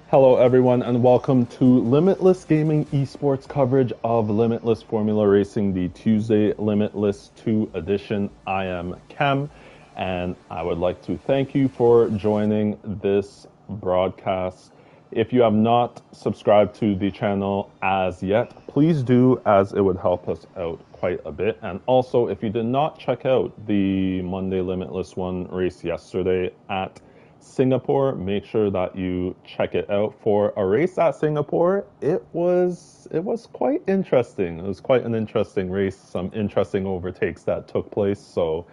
Hello, everyone, and welcome to Limitless Gaming Esports coverage of Limitless Formula Racing, the Tuesday Limitless 2 edition. I am Cam, and I would like to thank you for joining this broadcast. If you have not subscribed to the channel as yet, please do, as it would help us out quite a bit. And also, if you did not check out the Monday Limitless 1 race yesterday at Singapore, make sure that you check it out. For a race at Singapore, it was quite interesting. It was quite an interesting race, some interesting overtakes that took place. So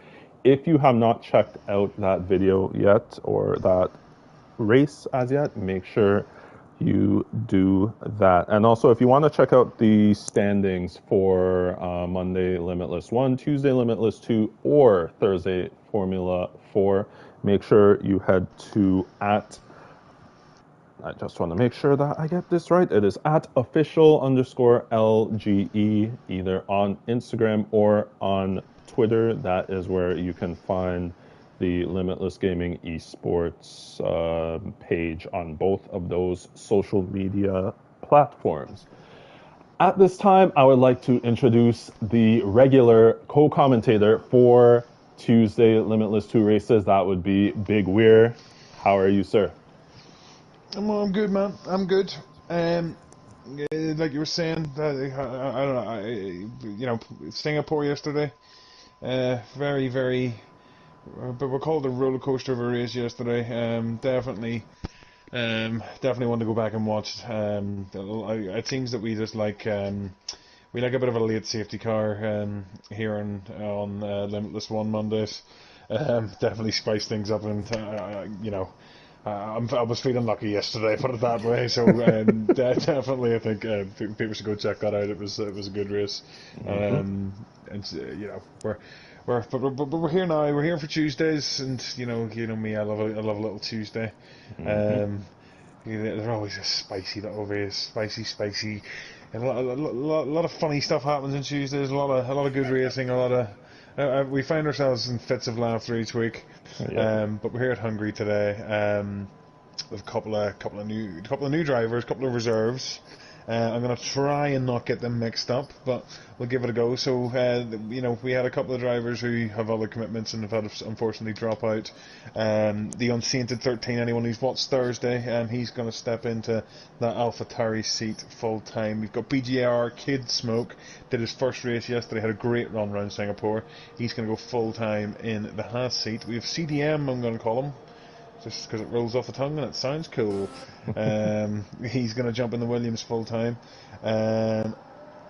if you have not checked out that video yet or that race as yet, make sure you do that. And also, if you want to check out the standings for Monday Limitless 1, Tuesday Limitless 2, or Thursday Formula 4, make sure you head to I just want to make sure that I get this right. It is at official_LGE, either on Instagram or on Twitter. That is where you can find the Limitless Gaming Esports page on both of those social media platforms. At this time, I would like to introduce the regular co-commentator for Tuesday Limitless 2 races. That would be Big Weir. How are you, sir? I'm good, man. I'm good. Like you were saying, I don't know. Singapore yesterday. Very. But we'll call it a roller coaster of a race yesterday. Definitely want to go back and watch. It seems that we just like we like a bit of a late safety car here on Limitless One Mondays. Definitely spice things up, and I was feeling lucky yesterday, put it that way. So definitely, I think people should go check that out. It was a good race, and we're here now. We're here for Tuesdays, and you know me. I love a little Tuesday. They're always a spicy little race, spicy, and a lot of funny stuff happens on Tuesdays. A lot of good racing. A lot of we find ourselves in fits of laughter each week. But we're here at Hungary today with a couple of new drivers, a couple of reserves. I'm going to try and not get them mixed up, but we'll give it a go. So, we had a couple of drivers who have other commitments and have had to unfortunately drop out. The Unsainted 13, anyone who's watched Thursday, he's going to step into that AlphaTauri seat full time. We've got BGR Kid Smoke, did his first race yesterday, had a great run around Singapore. He's going to go full time in the Haas seat. We have CDM, I'm going to call him, just because it rolls off the tongue and it sounds cool. He's going to jump in the Williams full time. And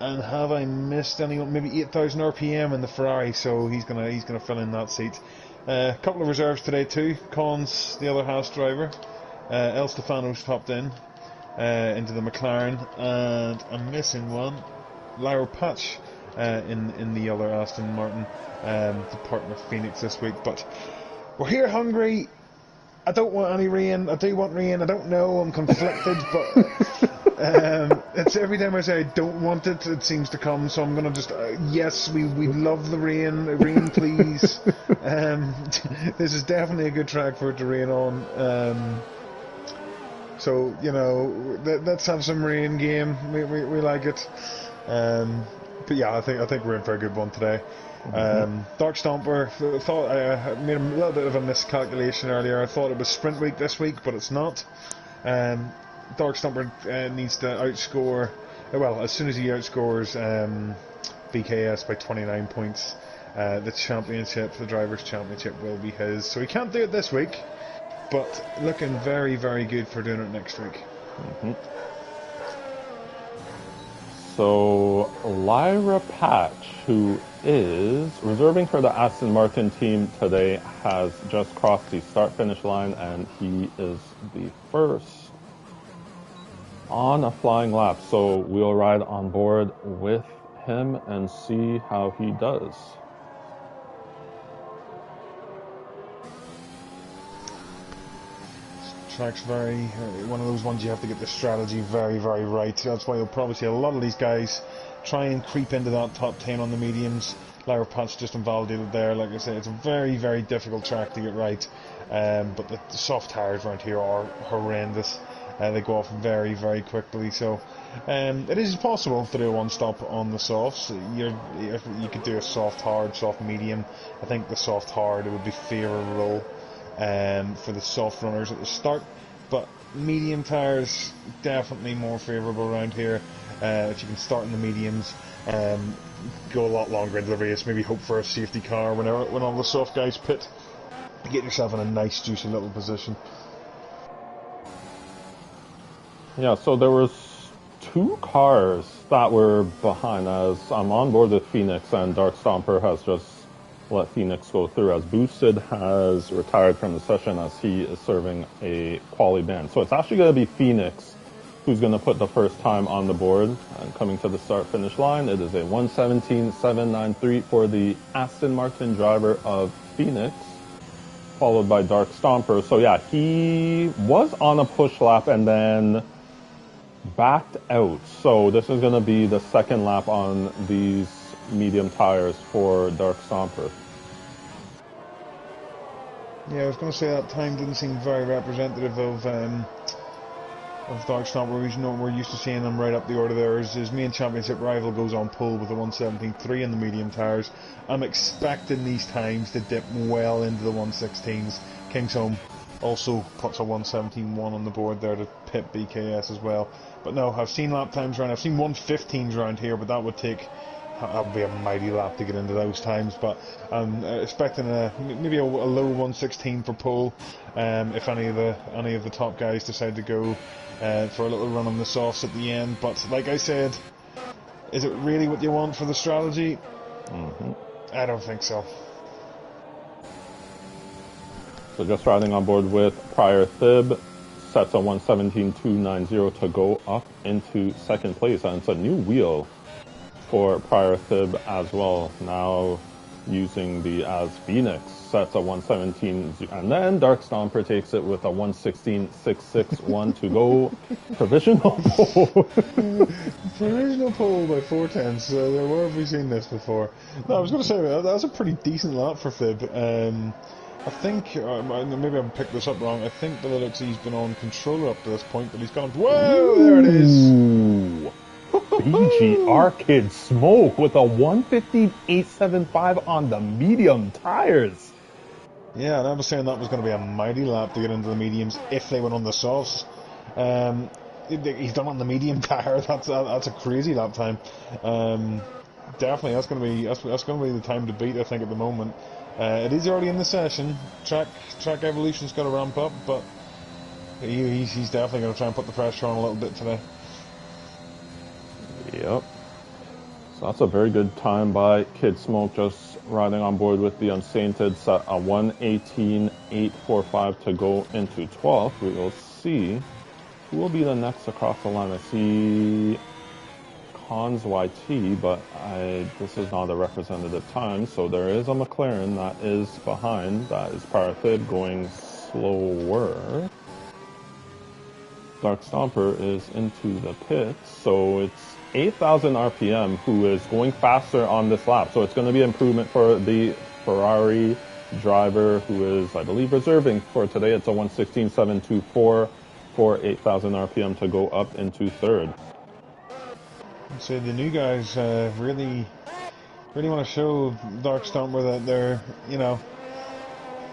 have I missed anyone? Maybe 8,000 RPM in the Ferrari, so he's going to fill in that seat. A couple of reserves today too. Collins, the other Haas driver. El Stefano's popped in into the McLaren, and I'm missing one. Lyra Patch in the other Aston Martin, departing with Phoenix this week. But we're here Hungary. I don't want any rain. I do want rain. I don't know. I'm conflicted, but it's every time I say I don't want it, it seems to come. So I'm gonna just yes, we love the rain. Rain, please. This is definitely a good track for it to rain on. So let's have some rain game. We like it. But yeah, I think we're in for a good one today. Dark Stomper, thought I made a little bit of a miscalculation earlier. I thought it was sprint week this week, but it's not. Dark Stomper needs to outscore, well, as soon as he outscores BKS by 29 points, the championship, the Drivers' Championship, will be his. So he can't do it this week, but looking very, very good for doing it next week. So Lyra Patch, who is reserving for the Aston Martin team today, has just crossed the start-finish line, and he is the first on a flying lap. So we'll ride on board with him and see how he does. Track's very one of those ones you have to get the strategy very, very right. That's why you'll probably see a lot of these guys try and creep into that top 10 on the mediums. Lyra Patch just invalidated there. Like I said, it's a very, very difficult track to get right. But the soft tyres around here are horrendous. They go off very, very quickly. So it is possible to do a one-stop on the softs. You could do a soft hard, soft medium. I think the soft hard would be favourable for the soft runners at the start, but medium tyres definitely more favourable around here. If you can start in the mediums, go a lot longer into the race, maybe hope for a safety car when all the soft guys pit, get yourself in a nice juicy little position. Yeah, so there was 2 cars that were behind as I'm on board with Phoenix, and Dark Stomper has just let Phoenix go through as Boosted has retired from the session as he is serving a quali ban. So it's actually going to be Phoenix who's going to put the first time on the board. And coming to the start-finish line, it is a 1:17.793 for the Aston Martin driver of Phoenix, followed by Dark Stomper. So yeah, he was on a push lap and then backed out. So this is going to be the second lap on these medium tires for Dark Stomper. Yeah, I was going to say that time didn't seem very representative of Dark Stomper. We're used to seeing him right up the order there. His main championship rival goes on pole with a 1:17.3 in the medium tires. I'm expecting these times to dip well into the 1:16s. Kingsholm also puts a 1:17.1 on the board there to pit BKS as well. But no, I've seen lap times around. I've seen 1:15s around here, but that would be a mighty lap to get into those times. But I'm expecting maybe a low 1:16 for pole if any of the top guys decide to go for a little run on the softs at the end. But like I said, is it really what you want for the strategy? I don't think so. So just riding on board with Prior Thib, sets a 1:17.290 to go up into second place, and it's a new wheel for Prior Thib as well, now using the as Phoenix, sets a 1:17, and then Dark Stomper takes it with a 1:16.661 to go provisional pole. Provisional pole by 4/10. Where have we seen this before? No, I was going to say that was a pretty decent lap for Thib. I think, maybe I've picked this up wrong, I think the LGE's been on controller up to this point, but he's gone, whoa, there it is! BGR Kid Smoke with a 1:15.875 on the medium tires. Yeah, and I was saying that was going to be a mighty lap to get into the mediums if they went on the softs. He's done on the medium tire. That's a crazy lap time. Definitely, that's going to be the time to beat, I think, at the moment. It is early in the session. Track evolution's got to ramp up, but he's definitely going to try and put the pressure on a little bit today. Yep. So that's a very good time by Kid Smoke, just riding on board with the Unsainted, set a 1:18.845 to go into 12th. We will see who will be the next across the line. I see Cons YT, but this is not a representative time, so there is a McLaren that is behind. That is Parathib going slower. Dark Stomper is into the pits, so it's 8,000 RPM who is going faster on this lap. So it's going to be an improvement for the Ferrari driver who is, I believe, reserving for today. It's a 1:16.724 for 8,000 RPM to go up into third. So the new guys really want to show Dark Stomper that they're,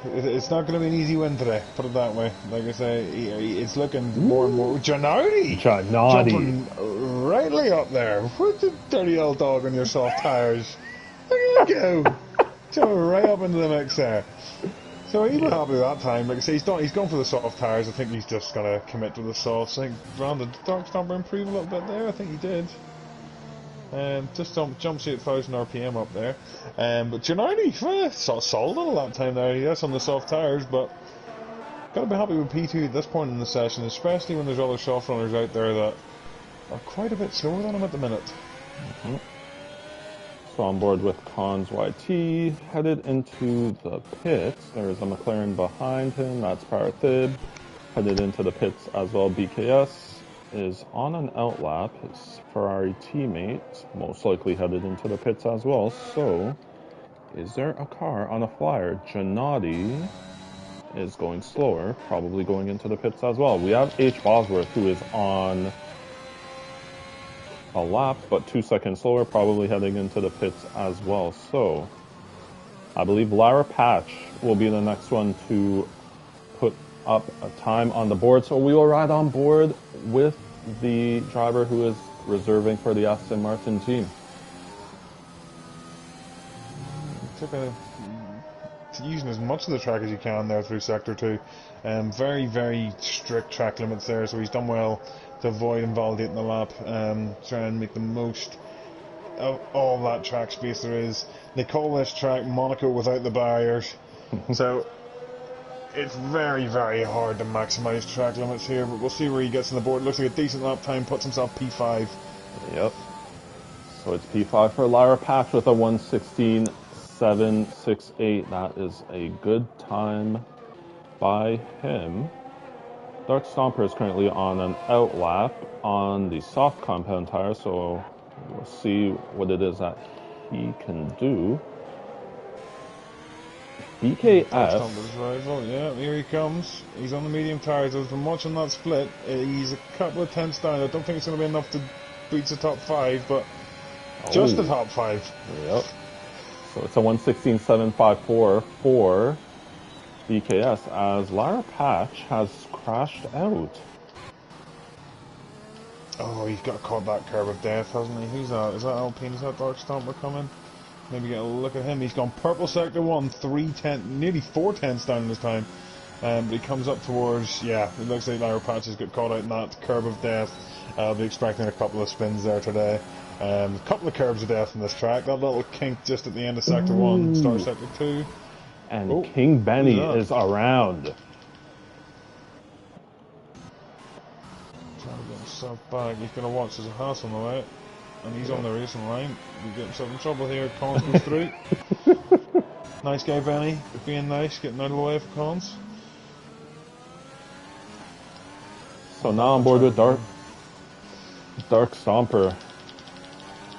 it's not going to be an easy win today, put it that way. Like I say, it's looking more and more... Giannotti! Jumping rightly up there. Put the dirty old dog on your soft tires. There you go. Jumping right up into the mix there. So he was happy with that time. Like I say, he's gone for the soft tires. I think he's just going to commit to the softs. I think did Dark Stomper improve a little bit there? I think he did. Just jumps 8,000 RPM up there. But Giannotti, solid on a lap time there, yes, on the soft tyres, but got to be happy with P2 at this point in the session, especially when there's other soft runners out there that are quite a bit slower than him at the minute. Mm-hmm. So on board with Cons YT, headed into the pits. There's a McLaren behind him, that's Parathib. Headed into the pits as well, BKS is on an outlap. His Ferrari teammate most likely headed into the pits as well. So, is there a car on a flyer? Giannotti is going slower, probably going into the pits as well. We have H. Bosworth, who is on a lap, but 2 seconds slower, probably heading into the pits as well. So I believe Lara Patch will be the next one to put up a time on the board. So we will ride on board with the driver who is reserving for the Aston Martin team. Using as much of the track as you can there through Sector 2. Very, very strict track limits there, so he's done well to avoid invalidating the lap, try and make the most of all that track space there is. They call this track Monaco without the barriers, so it's very, very hard to maximise track limits here, but we'll see where he gets on the board. Looks like a decent lap time, puts himself P5. Yep. So it's P5 for Lara Patch with a 1:16.768. That is a good time by him. Dark Stomper is currently on an out lap on the soft compound tire, so we'll see what it is that he can do. BKS. Rival. Yeah, here he comes. He's on the medium tires. I've been watching that split. He's a couple of tenths down. I don't think it's going to be enough to beat the top 5, but just the top 5. Yep. So it's a 1:16.754 for BKS as Lara Patch has crashed out. Oh, he's got caught that curve of death, hasn't he? Who's that? Is that Alpine? Is that Dark Stomper coming? Maybe get a look at him. He's gone purple sector 1, 3/10, nearly 4/10 down this time. But he comes up towards, yeah, it looks like Lara Patch has got caught out in that curve of death. I'll be expecting a couple of spins there today. A couple of curves of death in this track. That little kink just at the end of sector 1, start sector 2. And King Benny is around. Trying to get himself back. He's going to watch. There's a house on the way. And he's on the racing line. He's getting himself in trouble here. Cons goes through. Nice guy, Benny. Being nice, getting out of the way for Cons. So now on board with Dark Stomper,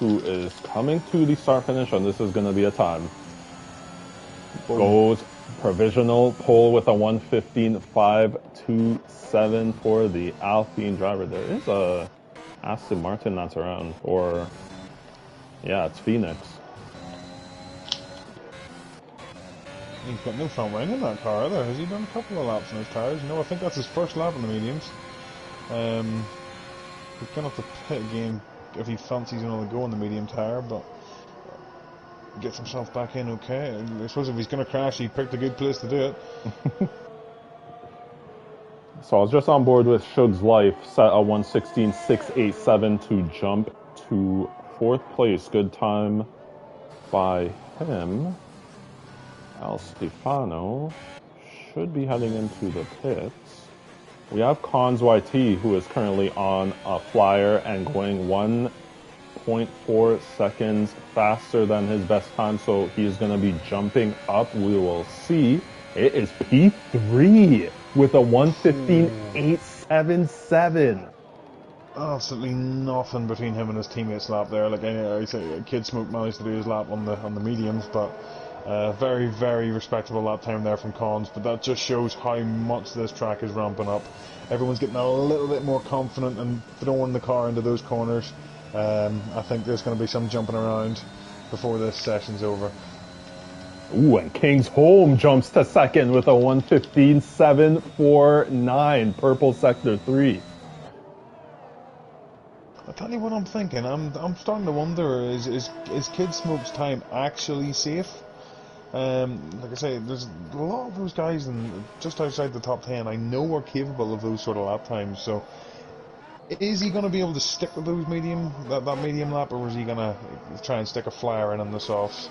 who is coming to the start finish, and this is going to be a time. Goes provisional pole with a 1:15.527 for the Alpine driver. There is a Aston Martin that's around, or yeah, it's Phoenix. He's got no front wing in that car either. Has he done a couple of laps on his tyres? No, I think that's his first lap in the mediums. He's going to have to pit again if he fancies another go on the medium tyre, but gets himself back in okay. I suppose if he's going to crash, he picked a good place to do it. So I was just on board with Shug's Life, set a 1:16.687 to jump to 4th place. Good time by him. El Stefano should be heading into the pits. We have Cons YT, who is currently on a flyer and going 1.4 seconds faster than his best time, so he's going to be jumping up. We will see. It is P3 with a 1:15.877. Absolutely nothing between him and his teammates' lap there. Like I say, Kid Smoke managed to do his lap on the mediums, but very, very respectable lap time there from Cons. But that just shows how much this track is ramping up. Everyone's getting a little bit more confident and throwing the car into those corners. I think there's going to be some jumping around before this session's over. Ooh, and King's Home jumps to second with a 1:15.749, purple sector 3. I'll tell you what I'm thinking. I'm starting to wonder, is Kid Smoke's time actually safe? Like I say, there's a lot of those guys just outside the top 10 I know are capable of those sort of lap times, so is he going to be able to stick with those that medium lap, or is he going to try and stick a flyer in on the softs?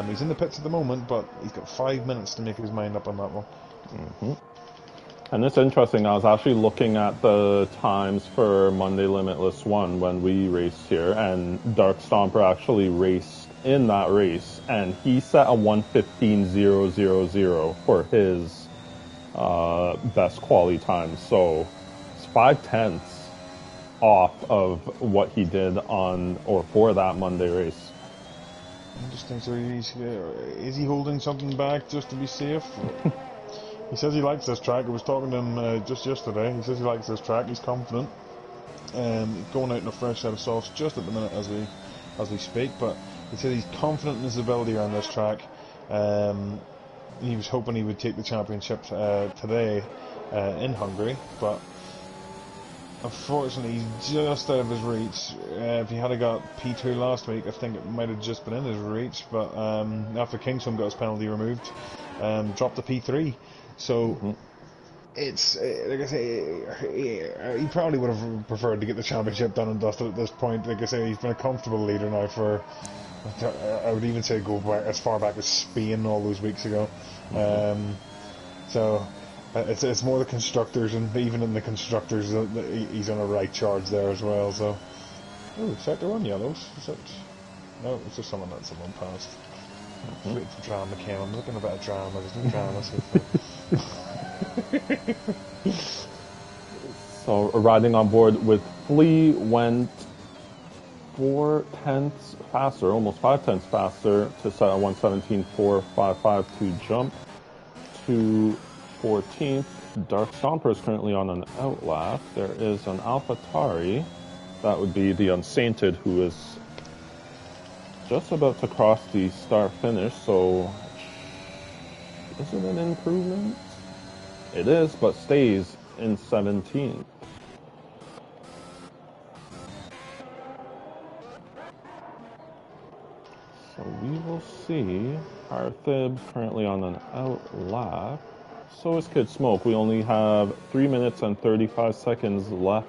He's in the pits at the moment, but he's got 5 minutes to make his mind up on that one. Mm-hmm. And it's interesting, I was actually looking at the times for Monday Limitless 1 when we raced here, and Dark Stomper actually raced in that race, and he set a 1:15.000 for his best quality time. So it's 5/10 off of what he did on or for that Monday race. Interesting. So is he holding something back just to be safe? He says he likes this track. I was talking to him just yesterday. He says he likes this track. He's confident. Going out in a fresh set of softs just at the minute as we speak. But he said he's confident in his ability around this track. He was hoping he would take the championship today in Hungary, but unfortunately he's just out of his reach. If he had got P2 last week, I think it might have just been in his reach, but after Kingston got his penalty removed, dropped to P3. So it's like I say, he probably would have preferred to get the championship done and dusted at this point. Like I say, he's been a comfortable leader now for, I would even say, go back as far back as Spain all those weeks ago. So it's more the constructors, and even in the constructors, he's on a right charge there as well. So, sector 1 yellows. No, it's just someone passed. Waiting for drama, Cam. I'm looking at a bit of drama. There's no drama so far. So riding on board with Flea went 4/10 faster, almost 5/10 faster to set at 1:17.455 to jump to 14th. Dark Stomper is currently on an outlap. There is an AlphaTauri, that would be the Unsainted, who is just about to cross the start finish, so is it an improvement? It is, but stays in 17th. So we will see. Our Thibs currently on an outlap. So is Kid Smoke. We only have 3 minutes and 35 seconds left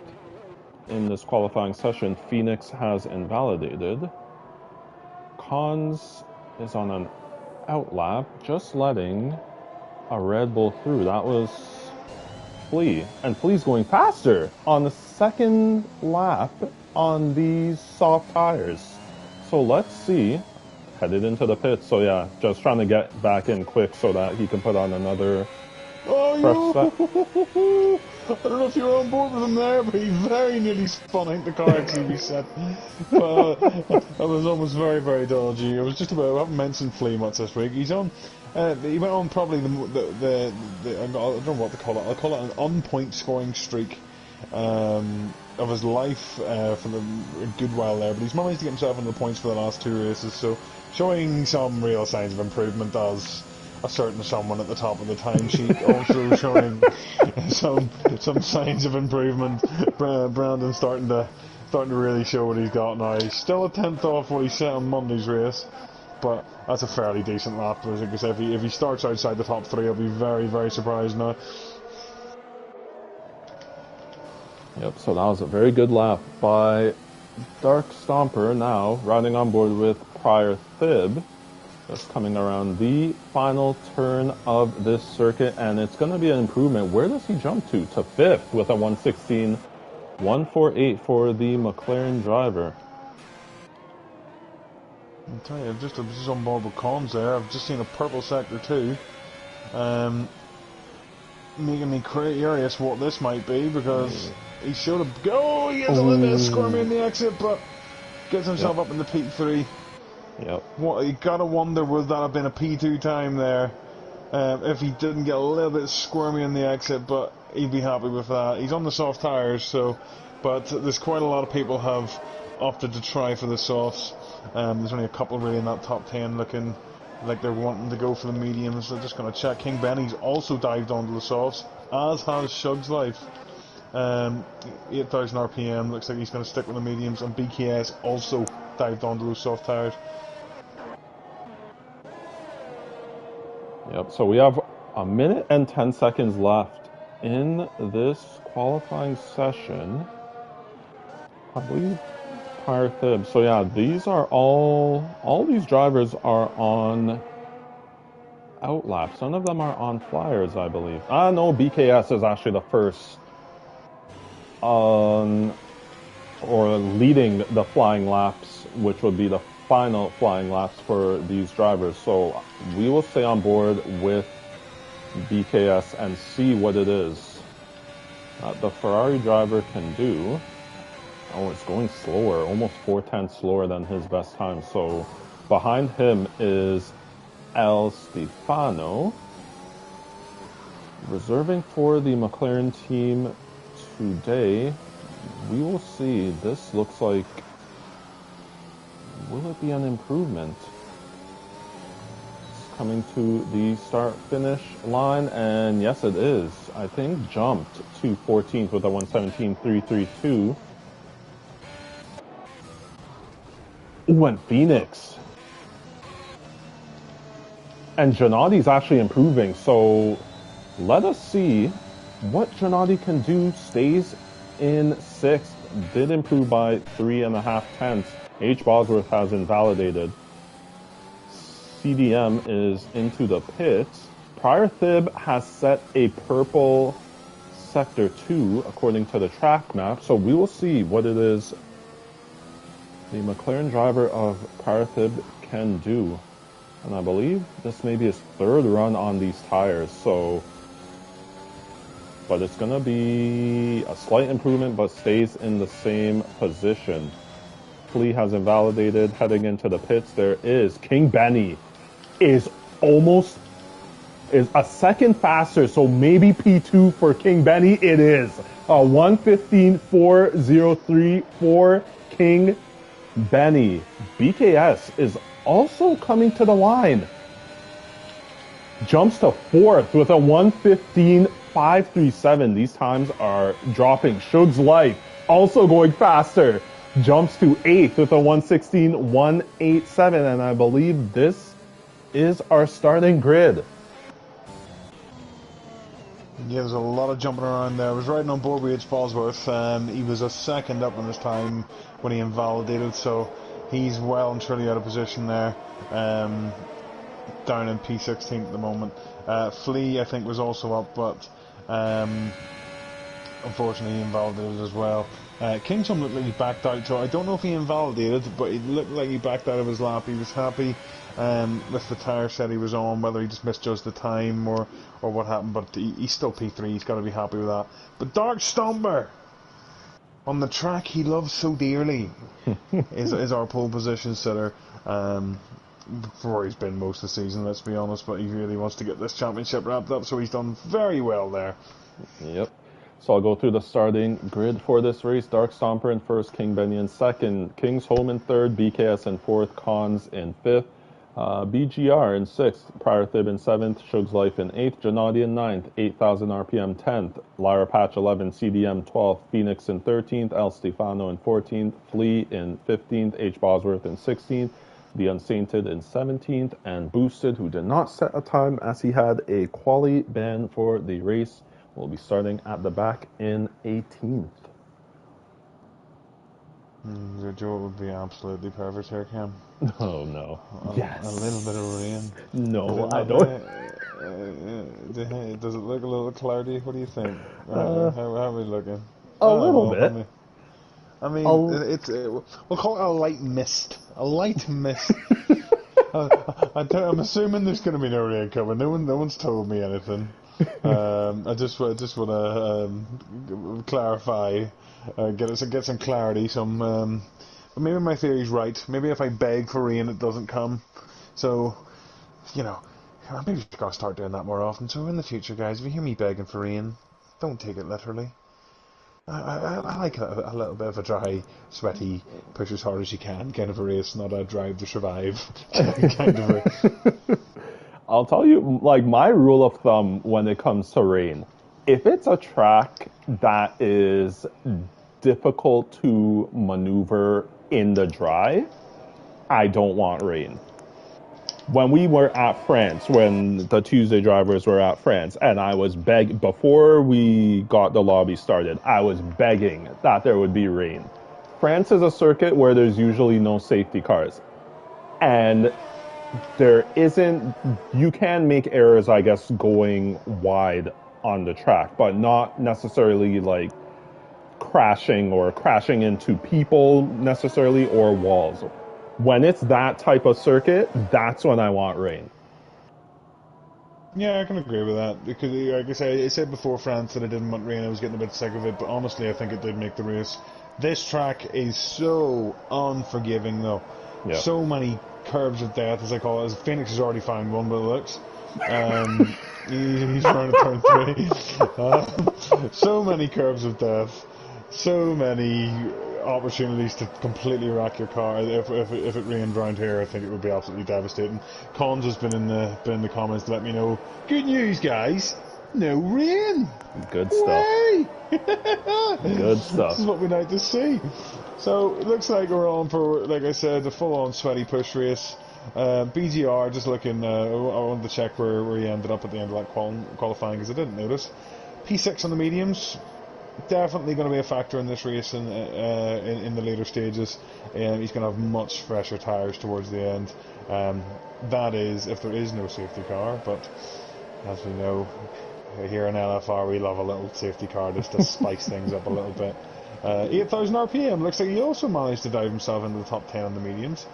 in this qualifying session. Phoenix has invalidated. Cons is on an outlap, just letting a Red Bull through. That was Flea. And Flea's going faster on the second lap on these soft tires. So let's see. Headed into the pits. So yeah, just trying to get back in quick so that he can put on another fresh set. I don't know if you were on board with him there, but he very nearly spun out the car actually reset. But that was almost very, very dodgy. I was just about, I haven't mentioned Flea much this week. He's on, he went on probably the I don't know what to call it. I'll call it an on-point scoring streak of his life for a good while there. But he's managed to get himself into the points for the last 2 races, so showing some real signs of improvement as a certain someone at the top of the timesheet, also showing some signs of improvement. Brandon's starting to really show what he's got now. He's still a 10th off what he set on Monday's race, but that's a fairly decent lap. As I say, if he starts outside the top 3, I'll be very, very surprised now. Yep, so that was a very good lap by Dark Stomper, now riding on board with Prior Thib. Just coming around the final turn of this circuit, and it's going to be an improvement. Where does he jump to? To 5th with a 1:16.148 for the McLaren driver. I'll tell you, I'm just on board with Cons there. I've just seen a purple sector too. Making me curious what this might be, because he should have... Oh, he has a little bit of squirmy in the exit, but gets himself up in the P3. Yep. What, you gotta wonder, would that have been a P2 time there if he didn't get a little bit squirmy in the exit, but he'd be happy with that. He's on the soft tires, so, but there's quite a lot of people have opted to try for the softs. There's only a couple really in that top 10 looking like they're wanting to go for the mediums. So just going to check. King Benny's also dived onto the softs, as has Shug's Life. 8,000 RPM, looks like he's going to stick with the mediums, and BKS also dived onto those soft tires. Yep, so we have a minute and 10 seconds left in this qualifying session. I believe Prior Thib. So yeah, these are all these drivers are on outlaps. None of them are on flyers, I believe. No, BKS is actually the first on, or leading the flying laps, which would be the final flying laps for these drivers. So we will stay on board with BKS and see what it is that the Ferrari driver can do. Oh, it's going slower, almost 4/10 slower than his best time. So behind him is El Stefano. Reserving for the McLaren team today, we will see. This looks like, will it be an improvement? It's coming to the start-finish line, and yes it is. I think jumped to 14th with a 1:17.332. Ooh, and Phoenix. And Gennadi's actually improving, so let us see what Gennadi can do. Stays in 6th, did improve by 3.5 tenths. H. Bosworth has invalidated. CDM is into the pits. Prior Thib has set a purple sector 2 according to the track map, so we will see what it is the McLaren driver of Prior Thib can do. And I believe this may be his 3rd run on these tires, so... But it's going to be a slight improvement, but stays in the same position. Flea has invalidated, heading into the pits. There is King Benny is a second faster, so maybe P2 for King Benny. It is a 1:15.403 for King Benny. BKS is also coming to the line. Jumps to 4th with a 1:15.537. These times are dropping. Shug's Life also going faster. Jumps to 8th with a 1:16.187. And I believe this is our starting grid. Yeah, there's a lot of jumping around there. I was riding on board with H. Bosworth. He was a second up on his time when he invalidated, so he's well and truly out of position there. Down in P16 at the moment. Flea, I think, was also up, but unfortunately he invalidated as well. Kingston looked like he backed out, so I don't know if he invalidated, but it looked like he backed out of his lap. He was happy with the tyre set he was on, whether he just misjudged the time or what happened, but he's still P3, he's got to be happy with that. But Dark Stomper, on the track he loves so dearly, is our pole position sitter. Before he's been most of the season, let's be honest, but he really wants to get this championship wrapped up, so he's done very well there. Yep. So I'll go through the starting grid for this race. Dark Stomper in 1st, King Benny in 2nd, King's Home in 3rd, BKS in 4th, Cons in 5th, BGR in 6th, Prior Thib in 7th, Shug's Life in 8th, Gennadi in 9th, 8,000 RPM 10th, Lyra Patch 11th, CDM 12th, Phoenix in 13th, El Stefano in 14th, Flea in 15th, H. Bosworth in 16th, The Unsainted in 17th, and Boosted, who did not set a time as he had a quali ban for the race, will be starting at the back in 18th. The Joe would be absolutely perfect here, Cam. Oh no. Yes. A little bit of rain. No, I don't. Does it look a little cloudy? What do you think? How are we looking? A little bit. I mean, we'll call it a light mist. A light mist. I'm assuming there's going to be no rain coming. No one's told me anything. I just want to clarify, get some clarity. Maybe my theory's right. Maybe if I beg for rain, it doesn't come. So, maybe we've got to start doing that more often. So in the future, guys, if you hear me begging for rain, don't take it literally. I like a little bit of a dry, sweaty, push as hard as you can kind of a race, not a drive to survive kind of race. I'll tell you, like, my rule of thumb when it comes to rain, if it's a track that is difficult to maneuver in the dry, I don't want rain. When we were at France, when the Tuesday drivers were at France, and I was begging, before we got the lobby started, I was begging that there would be rain. France is a circuit where there's usually no safety cars. And there isn't, you can make errors, I guess, going wide on the track, but not necessarily like crashing into people necessarily or walls. When it's that type of circuit, that's when I want rain. Yeah, I can agree with that, because like I said before France that I didn't want rain, I was getting a bit sick of it, but honestly I think it did make the race. This track is so unforgiving though. Yep. So many curves of death, as I call it. Phoenix has already found one by the looks. He's trying to turn 3. So many curves of death, so many opportunities to completely wreck your car. If it rained around here, I think it would be absolutely devastating. Cons has been in the comments to let me know. Good news, guys. No rain. Good stuff. Good stuff. This is what we like to see. So it looks like we're on for, like I said, a full-on sweaty push race. BGR just looking. I wanted to check where he ended up at the end of that qualifying because I didn't notice. P6 on the mediums. Definitely going to be a factor in this race in the later stages. He's going to have much fresher tyres towards the end. That is, if there is no safety car. But as we know, here in LFR, we love a little safety car just to spice things up a little bit. 8,000 RPM. Looks like he also managed to dive himself into the top 10 on the mediums.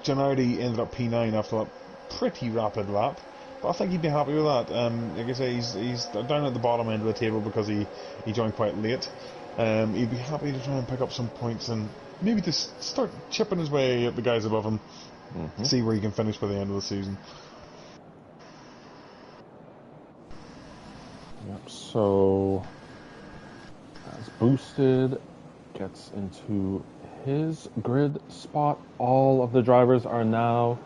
Gennardi ended up P9 after that pretty rapid lap. But I think he'd be happy with that. Like I say, he's down at the bottom end of the table because he joined quite late. He'd be happy to try and pick up some points and maybe just start chipping his way at the guys above him. See where he can finish by the end of the season. Yep, so as boosted gets into his grid spot, all of the drivers are now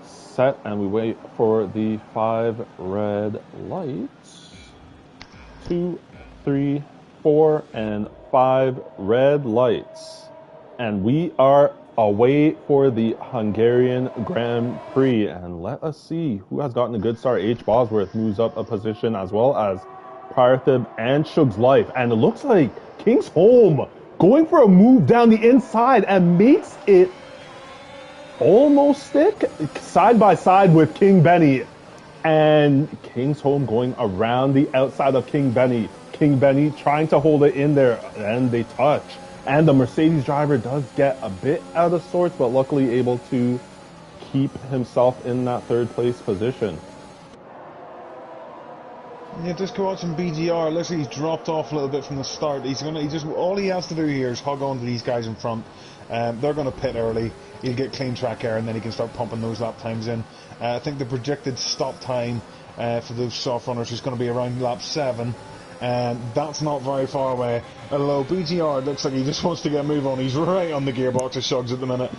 set, and we wait for the 5 red lights. 2, 3, 4, and 5 red lights. And we are away for the Hungarian Grand Prix. And let us see who has gotten a good start. H. Bosworth moves up a position, as well as Parthib and Shug's Life. And it looks like King's Home going for a move down the inside and makes it almost stick side by side with King Benny, and King's Home going around the outside of King Benny. King Benny trying to hold it in there, and they touch. And the Mercedes driver does get a bit out of sorts, but luckily able to keep himself in that third place position. Yeah, just go watching BGR. Looks like he's dropped off a little bit from the start. All he has to do here is hug on to these guys in front. They're going to pit early. He'll get clean track air, and then he can start pumping those lap times in. I think the projected stop time for those soft runners is going to be around lap 7. And that's not very far away. Although BGR looks like he just wants to get a move on. He's right on the gearbox of Shugs at the minute.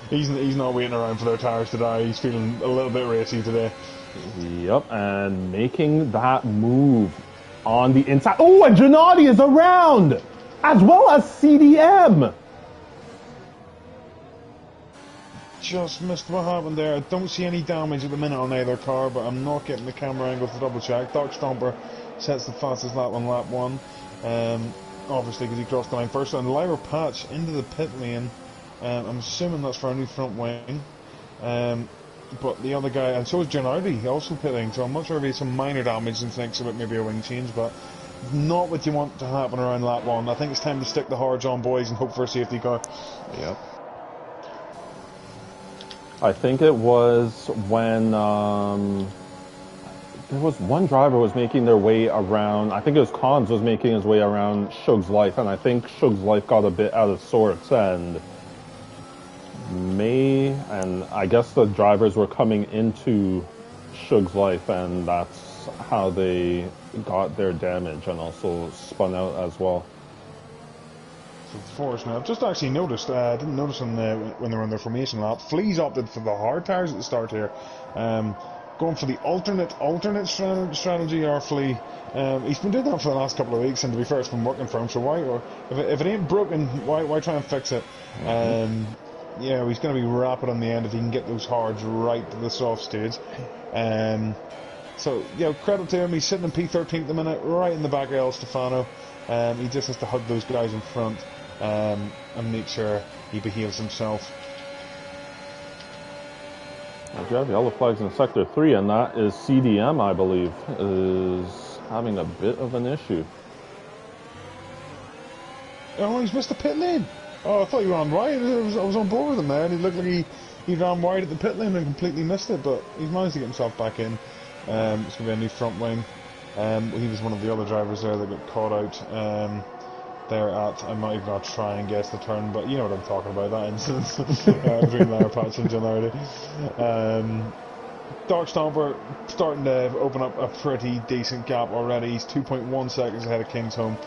He's not waiting around for their tyres to die. He's feeling a little bit racy today. Yep, and making that move on the inside. Oh, and Gennardi is around, as well as CDM. Just missed what happened there. I don't see any damage at the minute on either car, but I'm not getting the camera angle to double check. Dark Stomper sets the fastest lap on lap 1. Obviously because he crossed the line first. And Lyra Patch into the pit lane. I'm assuming that's for a new front wing. But the other guy, and so is Gennardi, also pitting, so I'm not sure if he has some minor damage and thinks about maybe a wing change, but not what you want to happen around lap 1. I think it's time to stick the hards on, boys, and hope for a safety car. Yep. I think it was when there was one driver was making their way around. I think it was Cons was making his way around Shug's Life, and I think Shug's Life got a bit out of sorts, and I guess the drivers were coming into Shug's Life, and that's how they got their damage and also spun out as well. Force now. I've just actually noticed, I didn't notice when they were on their formation lap, Flea's opted for the hard tyres at the start here. Going for the alternate strategy, or Flea. He's been doing that for the last couple of weeks, and to be fair, it's been working for him, so why, if it ain't broken, why try and fix it? Yeah, he's going to be rapid on the end if he can get those hards right to the soft stage. So, you know, credit to him, he's sitting in P13 at the minute, right in the back of El Stefano. He just has to hug those guys in front and make sure he behaves himself. I do have yellow flags in Sector 3, and that is CDM, I believe, is having a bit of an issue. Oh, he's missed the pit lane. Oh, I thought he ran wide. I was on board with him there, and he looked like he ran wide at the pit lane and completely missed it, but he's managed to get himself back in. It's going to be a new front wing. He was one of the other drivers there that got caught out there at, I'm not even going to try and guess the turn, but you know what I'm talking about, that incident between Lyra Patch and Gennardi. Dark Stomper starting to open up a pretty decent gap already. He's 2.1 seconds ahead of Kingsholm,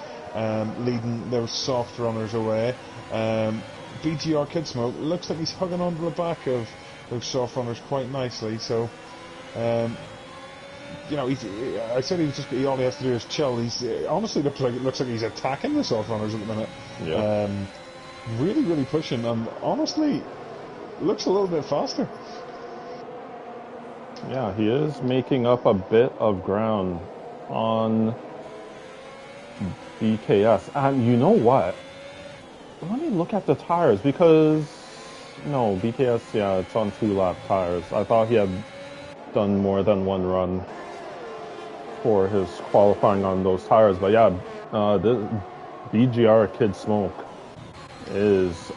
leading those soft runners away. BGR Kid Smoke looks like he's hugging onto the back of those soft runners quite nicely. So, you know, I said all he has to do is chill. He's honestly looks like he's attacking the soft runners at the minute. Yeah. Really, really pushing, and honestly, looks a little bit faster. Yeah, he is making up a bit of ground on BKS. And you know what? Let me look at the tires, because no, BKS, yeah, it's on 2-lap tires. I thought he had done more than one run for his qualifying on those tires. But yeah, this BGR Kid Smoke is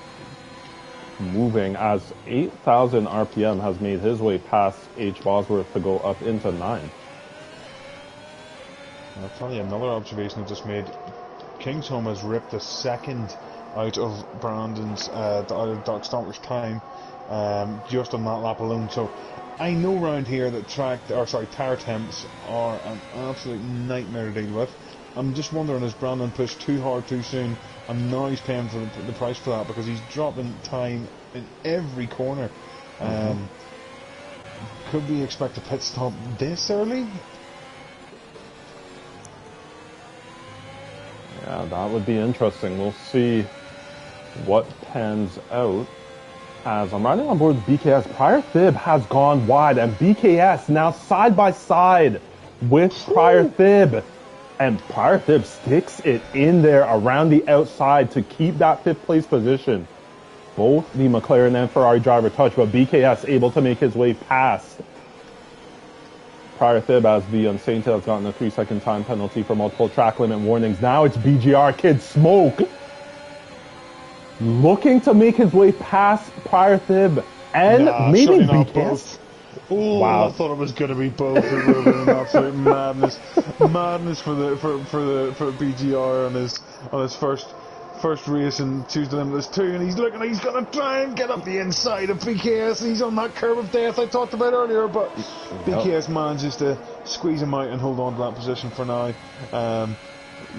moving as 8,000 RPM has made his way past H. Bosworth to go up into 9th. I'll tell you another observation I just made. Kingsholm has ripped a second out of Brandon's, out of Dark Stomper's time, just on that lap alone. So I know around here that tire temps are an absolute nightmare to deal with. I'm just wondering, has Brandon pushed too hard too soon, and now he's paying for the price for that, because he's dropping time in every corner. Could we expect a pit stop this early? Yeah, that would be interesting. We'll see what pans out. As I'm riding on board with BKS, Prior Fib has gone wide, and BKS now side by side with Prior Fib. And Prior Fib sticks it in there around the outside to keep that 5th place position. Both the McLaren and Ferrari driver touch, but BKS able to make his way past Prior Fib, as the Unsainted has gotten a 3-second time penalty for multiple track limit warnings. Now it's BGR Kid Smoke looking to make his way past Prior Fib and maybe BKS. Oh, wow. I thought it was going to be both. It would have been an absolute madness for BGR on his first race in Tuesday Limitless 2, and he's going to try and get up the inside of BKS, and he's on that curve of death I talked about earlier, but BKS manages to squeeze him out and hold on to that position for now.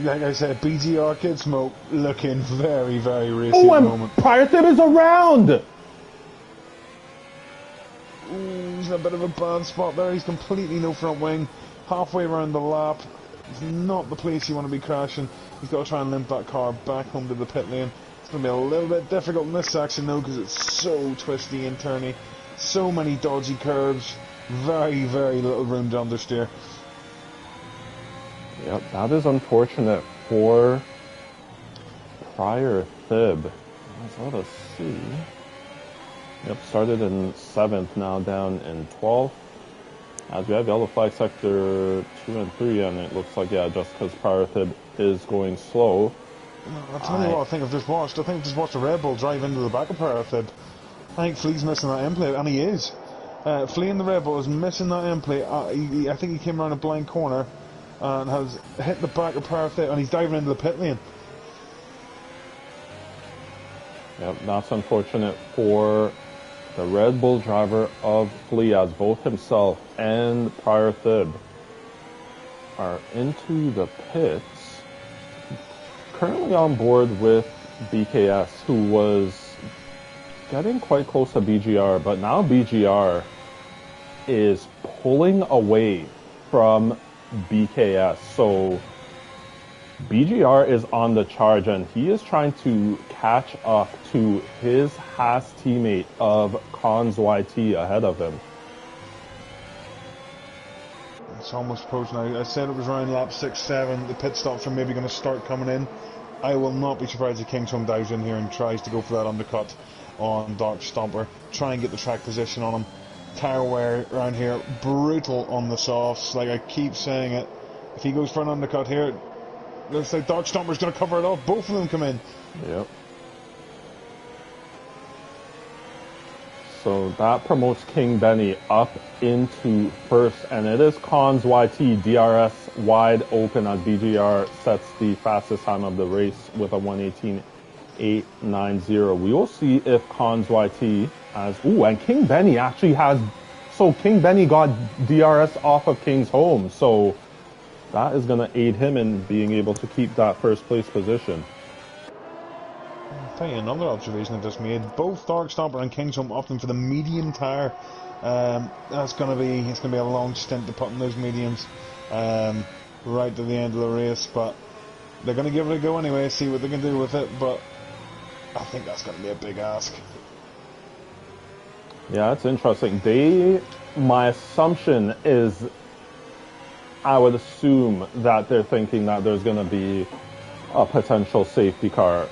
Like I said, BGR Kid Smoke looking very, very racy at the moment. Prior Fib is around! Ooh, he's in a bit of a bad spot there. He's completely no front wing. Halfway around the lap. It's not the place you want to be crashing. He's got to try and limp that car back home to the pit lane. It's going to be a little bit difficult in this section though, because it's so twisty and turny. So many dodgy curves. Very, very little room to understeer. Yep, that is unfortunate for Prior Fib. Let us see. Yep, started in 7th, now down in 12th. As we have yellow flag sector 2 and 3, and it looks like, yeah, just because Prior Fib is going slow. I'll tell you what I think I've just watched. I think I've just watched a Red Bull drive into the back of Prior Fib. I think Flea's missing that end plate, and he is. Flea in the Red Bull is missing that end plate. I think he came around a blind corner and has hit the back of Prior Fib, and he's diving into the pit lane. Yep, that's unfortunate for the Red Bull driver of Flea, as both himself and Prior Fib are into the pits. Currently on board with BKS, who was getting quite close to BGR, but now BGR is pulling away from BKS. So BGR is on the charge, and he is trying to catch up to his Haas teammate of Cons YT ahead of him. It's almost approaching now. I said it was around lap 6-7. The pit stops are maybe going to start coming in. I will not be surprised if Kingsholm dives in here and tries to go for that undercut on Dark Stomper. Try and get the track position on him. Tire wear around here, brutal on the softs. Like I keep saying it, if he goes for an undercut here, looks like Dark Stomper's going to cover it off. Both of them come in. Yep. So that promotes King Benny up into first, and it is Cons YT DRS wide open as BGR sets the fastest time of the race with a 1:18.890. We will see if Cons YT and King Benny actually has so King Benny got DRS off of King's home, so that is going to aid him in being able to keep that first place position. I'll tell you another observation I just made. Both Dark Stomper and King's home opting for the medium tyre. It's going to be a long stint to put in those mediums right to the end of the race, but they're going to give it a go anyway, see what they can do with it, but I think that's going to be a big ask. Yeah, it's interesting. My assumption is, I would assume that they're thinking that there's going to be a potential safety car.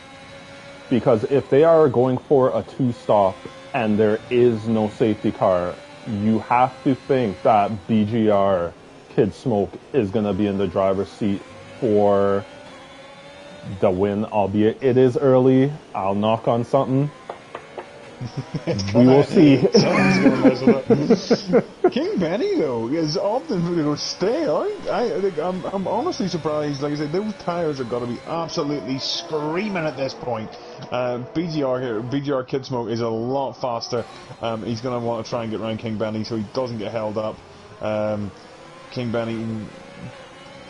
Because if they are going for a 2-stop and there is no safety car, you have to think that BGR Kid Smoke is going to be in the driver's seat for the win, albeit it is early. I'll knock on something. We will see. King Benny, though, is often going to stay. I'm honestly surprised. Like I said, those tyres have got to be absolutely screaming at this point. BGR Kid Smoke is a lot faster. He's going to want to try and get around King Benny so he doesn't get held up. King Benny,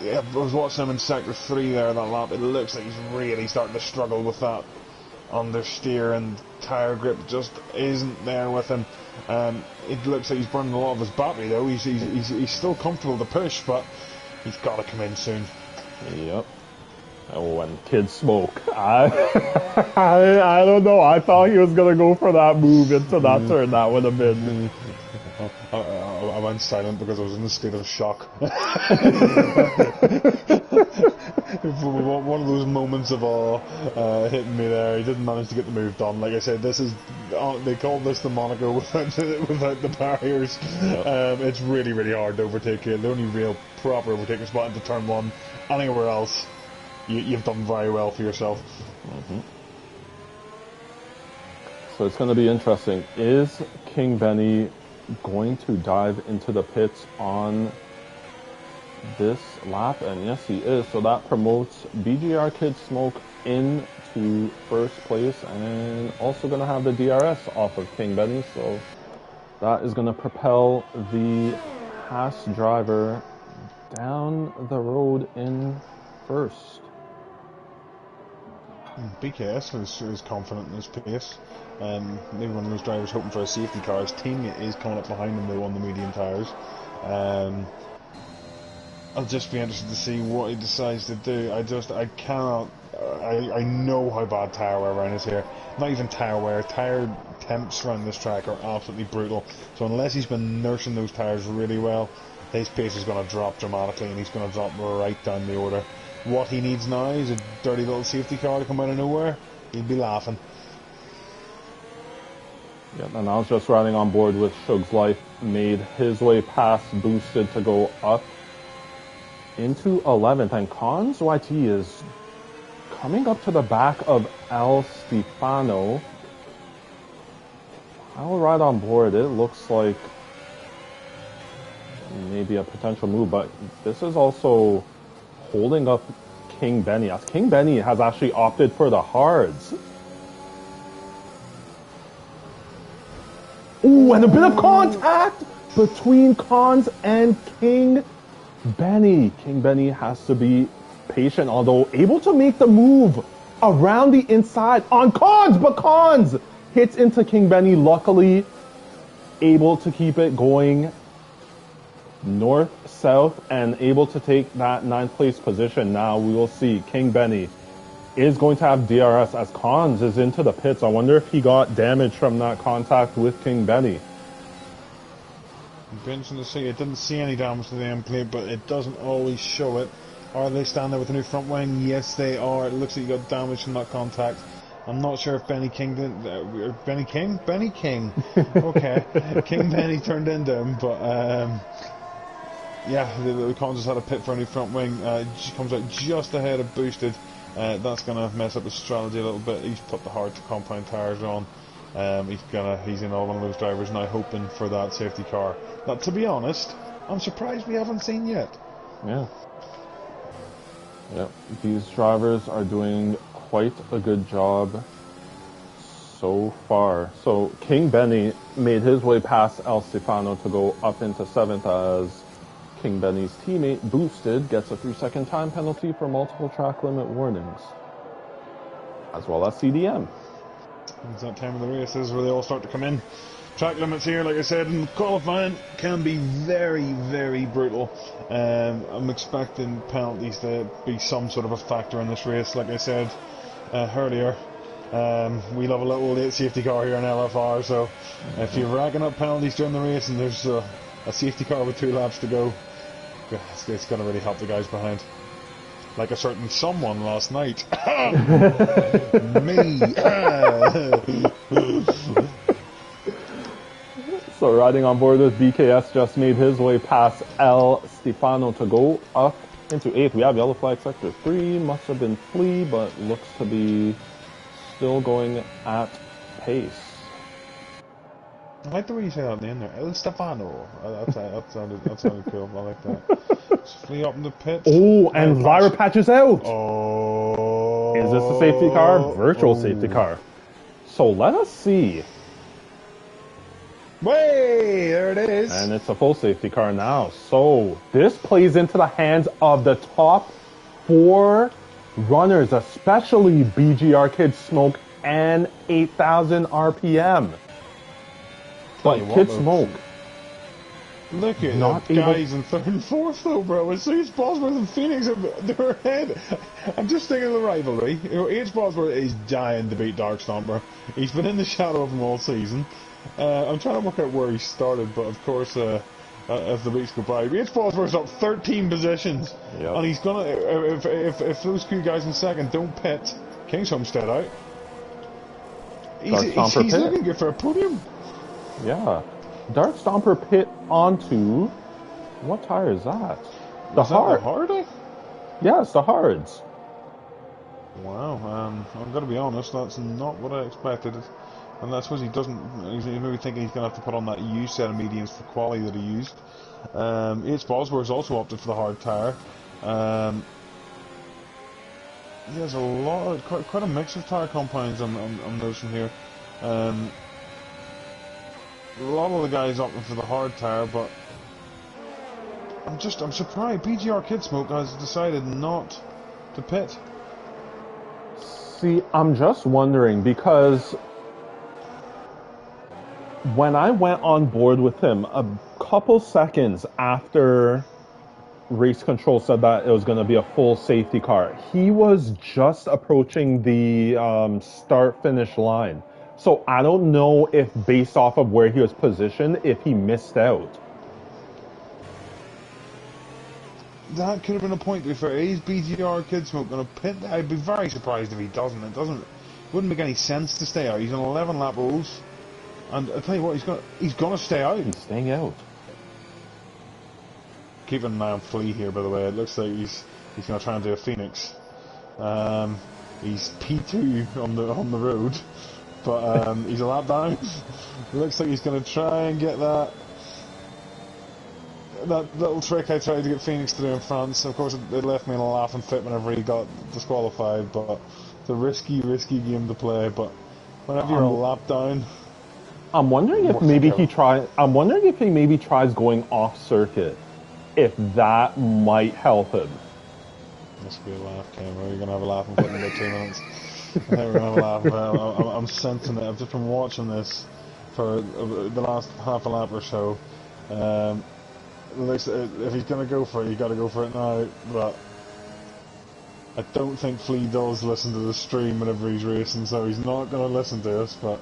I was watching him in Sector 3 there, that lap. It looks like he's really starting to struggle with that understeer, and tyre grip just isn't there with him. It looks like he's burning a lot of his battery though. He's still comfortable to push, but he's got to come in soon. Yep. Oh, and Kid Smoke. I don't know. I thought he was gonna go for that move into that turn. That would have been. I went silent because I was in a state of shock. One of those moments of awe hitting me there. He didn't manage to get the move done. Like I said, this is they call this the Monaco without the barriers. Yep. It's really, really hard to overtake here. The only real proper overtaking spot into turn 1. Anywhere else, you've done very well for yourself. Mm-hmm. So it's going to be interesting. Is King Benny going to dive into the pits on this lap? And yes, he is. So that promotes BGR Kid Smoke into first place, and also going to have the DRS off of King Benny. So that is going to propel the Haas driver down the road in first. BKS is confident in his pace. Maybe one of those drivers hoping for a safety car. His team is coming up behind him though on the medium tyres. I'll just be interested to see what he decides to do. I cannot. I know how bad tyre wear around is here. Not even tyre wear. Tyre temps around this track are absolutely brutal. So unless he's been nursing those tyres really well, his pace is going to drop dramatically, and he's going to drop right down the order. What he needs now is a dirty little safety car to come out of nowhere. He'd be laughing. Yep, and I was just riding on board with Shug's Life. Made his way past Boosted to go up into 11th. And Cons YT is coming up to the back of El Stefano. I will ride on board. It looks like maybe a potential move, but this is also holding up King Benny, as King Benny has actually opted for the hards. Ooh, and a bit of contact between Cons and King Benny. King Benny has to be patient, although able to make the move around the inside on Cons, but Cons hits into King Benny, luckily able to keep it going north-south and able to take that 9th place position. Now we will see. King Benny is going to have DRS as Cons is into the pits. I wonder if he got damage from that contact with King Benny. It'd be interesting to see. It didn't see any damage to the end plate, but it doesn't always show it. Are they standing there with a new front wing? Yes, they are. It looks like you got damage from that contact. I'm not sure if Benny King did. Benny King? Benny King. Okay. King Benny turned into him, but yeah, the Cons just had a pit for a new front wing. She comes out just ahead of Boosted. That's going to mess up his strategy a little bit. He's put the hard compound tyres on. He's in one of those drivers now hoping for that safety car. That, to be honest, I'm surprised we haven't seen yet. Yeah. These drivers are doing quite a good job so far. So King Benny made his way past El Stefano to go up into 7th as King Benny's teammate Boosted gets a 3-second time penalty for multiple track limit warnings, as well as CDM. It's that time of the race is where they all start to come in. Track limits here, like I said, in qualifying can be very, very brutal. I'm expecting penalties to be some sort of a factor in this race. Like I said earlier, we love a little late safety car here in LFR, so if you're racking up penalties during the race and there's a safety car with 2 laps to go, it's going to really help the guys behind. Like a certain someone last night. Me. So riding on board with BKS just made his way past El Stefano to go up into 8th. We have yellow flag sector 3. Must have been Flea, but looks to be still going at pace. I like the way you say that at the end there. El Stefano. That sounded cool. I like that. Flea up in the pit. Oh, and Lyra patches out. Oh. Is this a safety car? Virtual safety car. So let us see. Way, there it is. And it's a full safety car now. So this plays into the hands of the top 4 runners, especially BGR Kid Smoke and 8,000 RPM. But Kid Smoke. Look at the guys in 3rd and 4th though, bro. As soon as Bosworth and Phoenix they're ahead. I'm just thinking of the rivalry. H. Bosworth is dying to beat Dark Stomper. He's been in the shadow of him all season. I'm trying to work out where he started, but of course, as the weeks go by, H. Bosworth's up 13 positions, and he's gonna. If those 2 guys in 2nd don't pit, King's Homestead out. He's looking good for a podium. Yeah. Dark Stomper pit onto... What tire is that? The hard. The hard? Yeah, it's the hards. Wow, I'm going to be honest, that's not what I expected. And I suppose he doesn't... He's maybe thinking he's going to have to put on that used set of mediums for quality that he used. H. Bosworth's also opted for the hard tire. There's a lot of... Quite a mix of tire compounds I'm noticing here. A lot of the guys opting for the hard tire, but I'm surprised BGR Kid Smoke has decided not to pit. See, I'm just wondering because when I went on board with him a couple seconds after race control said that it was going to be a full safety car, he was just approaching the start-finish line. So I don't know if, based off of where he was positioned, if he missed out. That could have been a point. If there is BGR Kid Smoke going to pit, I'd be very surprised if he doesn't. Wouldn't make any sense to stay out. He's on 11 lap rules, and I tell you what, he's gonna stay out. He's staying out. Keeping an eye on Flea here, by the way. It looks like he's gonna try and do a Phoenix. He's P2 on the road. But he's a lap down. It looks like he's going to try and get that little trick I tried to get Phoenix to do in France. Of course, it left me in a laughing fit whenever he got disqualified. But it's a risky game to play. But whenever you're a lap down, I'm wondering if maybe he maybe tries going off circuit. If that might help him. Must be a laugh, Cameron. You're going to have a laugh and put in about 2 minutes. I think we're going to have a laugh. I'm sensing it. I've just been watching this for the last half a lap or so. If he's going to go for it, you've got to go for it now. But I don't think Flea does listen to the stream whenever he's racing, so he's not going to listen to us. But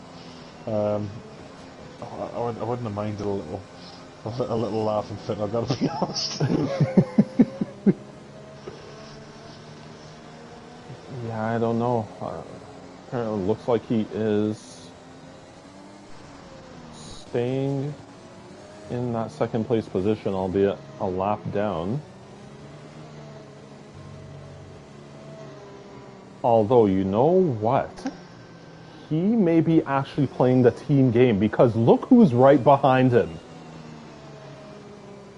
I wouldn't have minded a little laughing fit, I've got to be honest. Yeah, I don't know. Apparently it looks like he is staying in that 2nd place position, albeit a lap down. Although, you know what? He may be actually playing the team game, because look who's right behind him.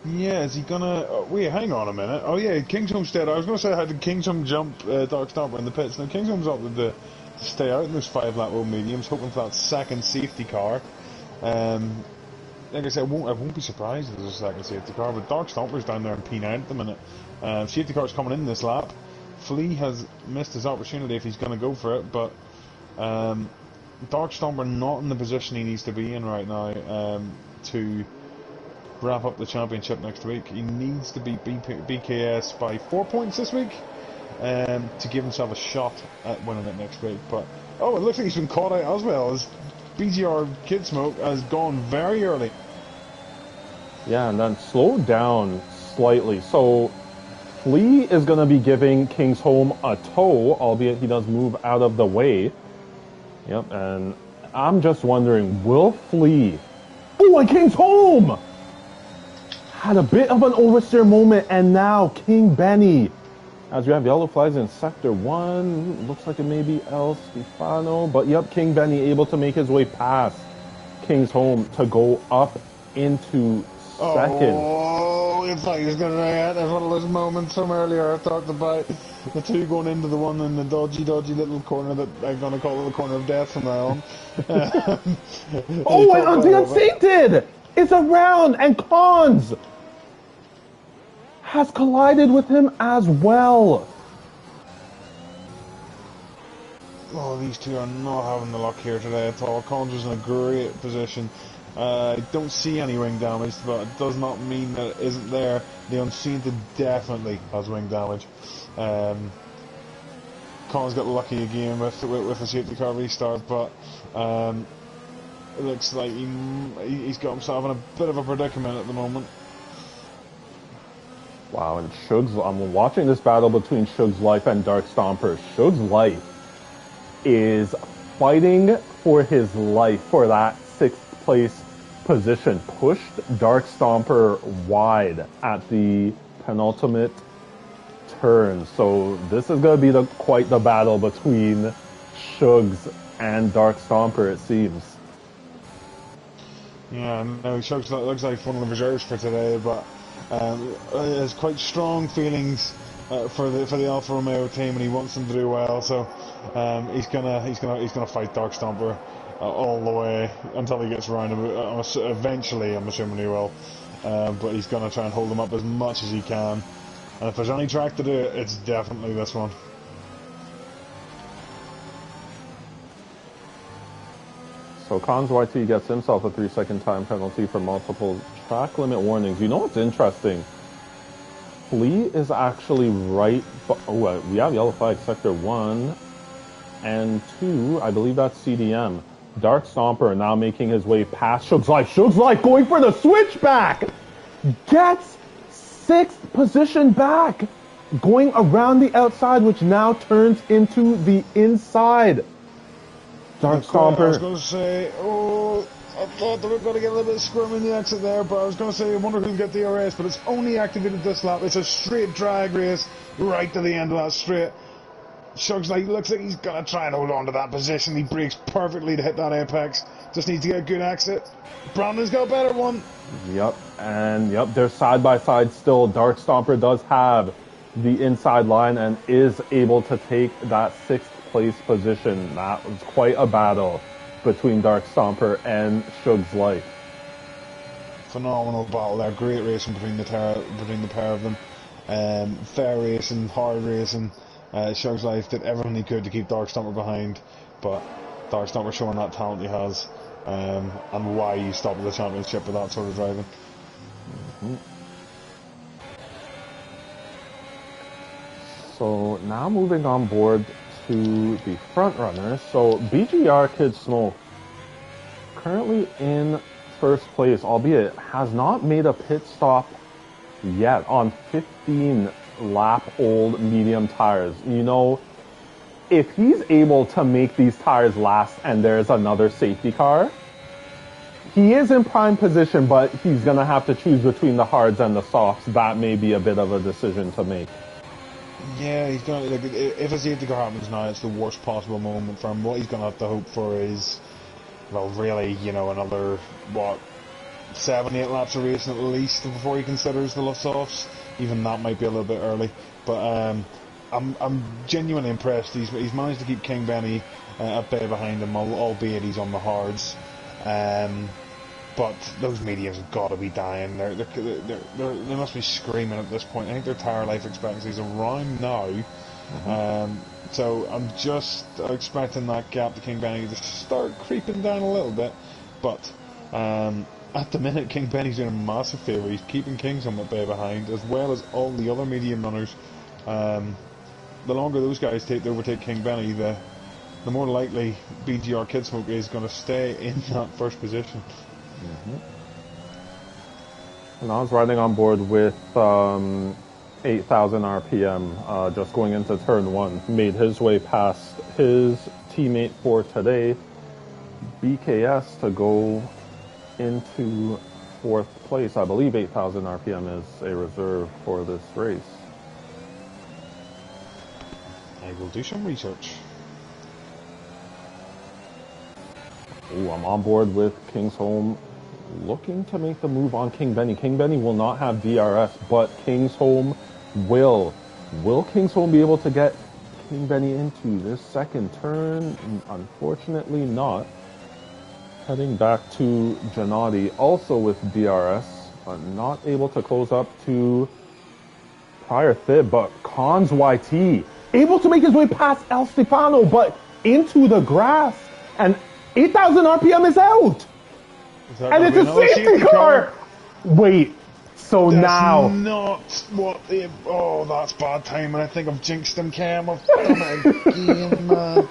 Yeah, is he gonna... Oh, wait, hang on a minute. Oh yeah, King's Homestead. I was gonna say how did King's Home jump Dark Stomper in the pits. Now King's Home's opted to stay out in those 5-lap old mediums, hoping for that second safety car. Like I said, I won't be surprised if there's a second safety car, but Dark Stomper's down there in P9 at the minute. Safety car's coming in this lap. Flea has missed his opportunity if he's going to go for it, but Dark Stomper not in the position he needs to be in right now to wrap up the championship next week. He needs to beat BKS by 4 points this week to give himself a shot at winning it next week. But oh, it looks like he's been caught out as well, as BGR Kid Smoke has gone very early. Yeah, and then slowed down slightly. So Flea is going to be giving King's Home a tow, albeit he does move out of the way. Yep, and I'm just wondering, will Flea... Oh, and King's Home! Had a bit of an oversteer moment, and now King Benny. As we have yellow flags in Sector 1, looks like it may be El Stefano, but yep, King Benny able to make his way past King's Home to go up into second. Oh, it's like he's going to have one of those moments from earlier I talked about. The two going into the one in the dodgy little corner that I'm going to call it the corner of death from now on. Oh, and Untitled is around, and Cons has collided with him as well. Oh, these two are not having the luck here today at all. Cons is in a great position. I don't see any wing damage, but it does not mean that it isn't there. The Unsainted definitely has wing damage. Cons got lucky again with the safety car restart, but it looks like he's got himself in a bit of a predicament at the moment. Wow, and Shug's... I'm watching this battle between Shug's Life and Dark Stomper. Shug's Life is fighting for his life for that 6th place position. Pushed Dark Stomper wide at the penultimate turn. So this is going to be quite the battle between Shugs and Dark Stomper, it seems. Yeah, no, Shugs looks like one of the reserves for today, but has quite strong feelings for the Alfa Romeo team, and he wants them to do well. So he's gonna fight Dark Stomper all the way until he gets around him. Eventually, I'm assuming he will, but he's gonna try and hold him up as much as he can. And if there's any track to do it, it's definitely this one. So Cons YT gets himself a 3-second time penalty for multiple track limit warnings. You know what's interesting? Flea is actually right... Oh, we have yellow flag Sector 1 and 2. I believe that's CDM. Dark Stomper now making his way past Shug's Life. Shug's Life going for the switchback! Gets 6th position back! Going around the outside, which now turns into the inside. Dark Stomper. I was going to say, I thought they were going to get a little bit of scrum in the exit there, but I was going to say, I wonder who'll get the DRS, but it's only activated this lap. It's a straight drag race right to the end of that straight. Shugs looks like he's going to try and hold on to that position. He brakes perfectly to hit that apex. Just needs to get a good exit. Brandon's got a better one. Yep, and they're side by side still. Dark Stomper does have the inside line and is able to take that 6th place position. That was quite a battle between Dark Stomper and Shug's Life. Phenomenal battle there. Great racing between the pair of them. Fair racing, hard racing. Shug's Life did everything he could to keep Dark Stomper behind, but Dark Stomper showing that talent he has, and why he stopped the championship with that sort of driving. Mm-hmm. So now moving on board to the front runners. So BGR Kid Smoke currently in 1st place, albeit has not made a pit stop yet on 15 lap old medium tires. You know, if he's able to make these tires last and there's another safety car, he is in prime position, but he's gonna have to choose between the hards and the softs. That may be a bit of a decision to make. Yeah, he's gonna, like, if a safety car happens now, it's the worst possible moment for him. What he's gonna have to hope for is, well, really, you know, another 7-8 laps of racing at least before he considers the softs. Even that might be a little bit early, but I'm genuinely impressed. He's managed to keep King Benny at bay behind him, albeit he's on the hards. But those mediums have got to be dying. They must be screaming at this point. I think their tyre life expectancy is around now. So I'm just expecting that gap to King Benny to start creeping down a little bit. But at the minute, King Benny's doing a massive favour. He's keeping Kingsholm at bay behind, as well as all the other medium runners. The longer those guys take to overtake King Benny, the more likely BGR Kidsmoke is going to stay in that first position. And I was riding on board with 8,000 RPM, just going into turn 1. Made his way past his teammate for today, BKS, to go into 4th place. I believe 8,000 RPM is a reserve for this race. I will do some research. Ooh, I'm on board with Kingsholm, looking to make the move on King Benny. King Benny will not have DRS, but Kingsholm will. Will Kingsholm be able to get King Benny into this second turn? Unfortunately not. Heading back to Gennady, also with DRS, but not able to close up to prior Thib, but Cons YT able to make his way past El Stefano, but into the grass, and 8,000 RPM is out! And it's a safety car! Wait, so that's now... not what they... Oh, that's bad timing. I think I've jinxed him, Cam. I've done it again, man.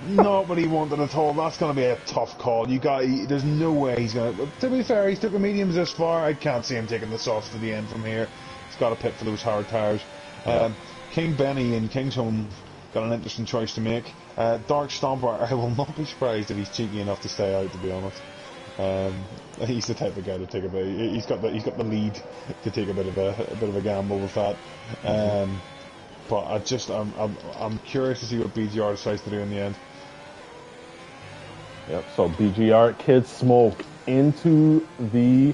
Not what he wanted at all. That's going to be a tough call. There's no way he's going to... To be fair, he's took the mediums this far. I can't see him taking the softs to the end from here. He's got to pit for those hard tyres. King Benny and Kingsholm got an interesting choice to make. Dark Stomper, I will not be surprised if he's cheeky enough to stay out, to be honest. He's the type of guy to take a bit. He's got the lead to take a bit of a gamble with that. But I'm curious to see what BGR decides to do in the end. Yep, so BGR Kids Smoke into the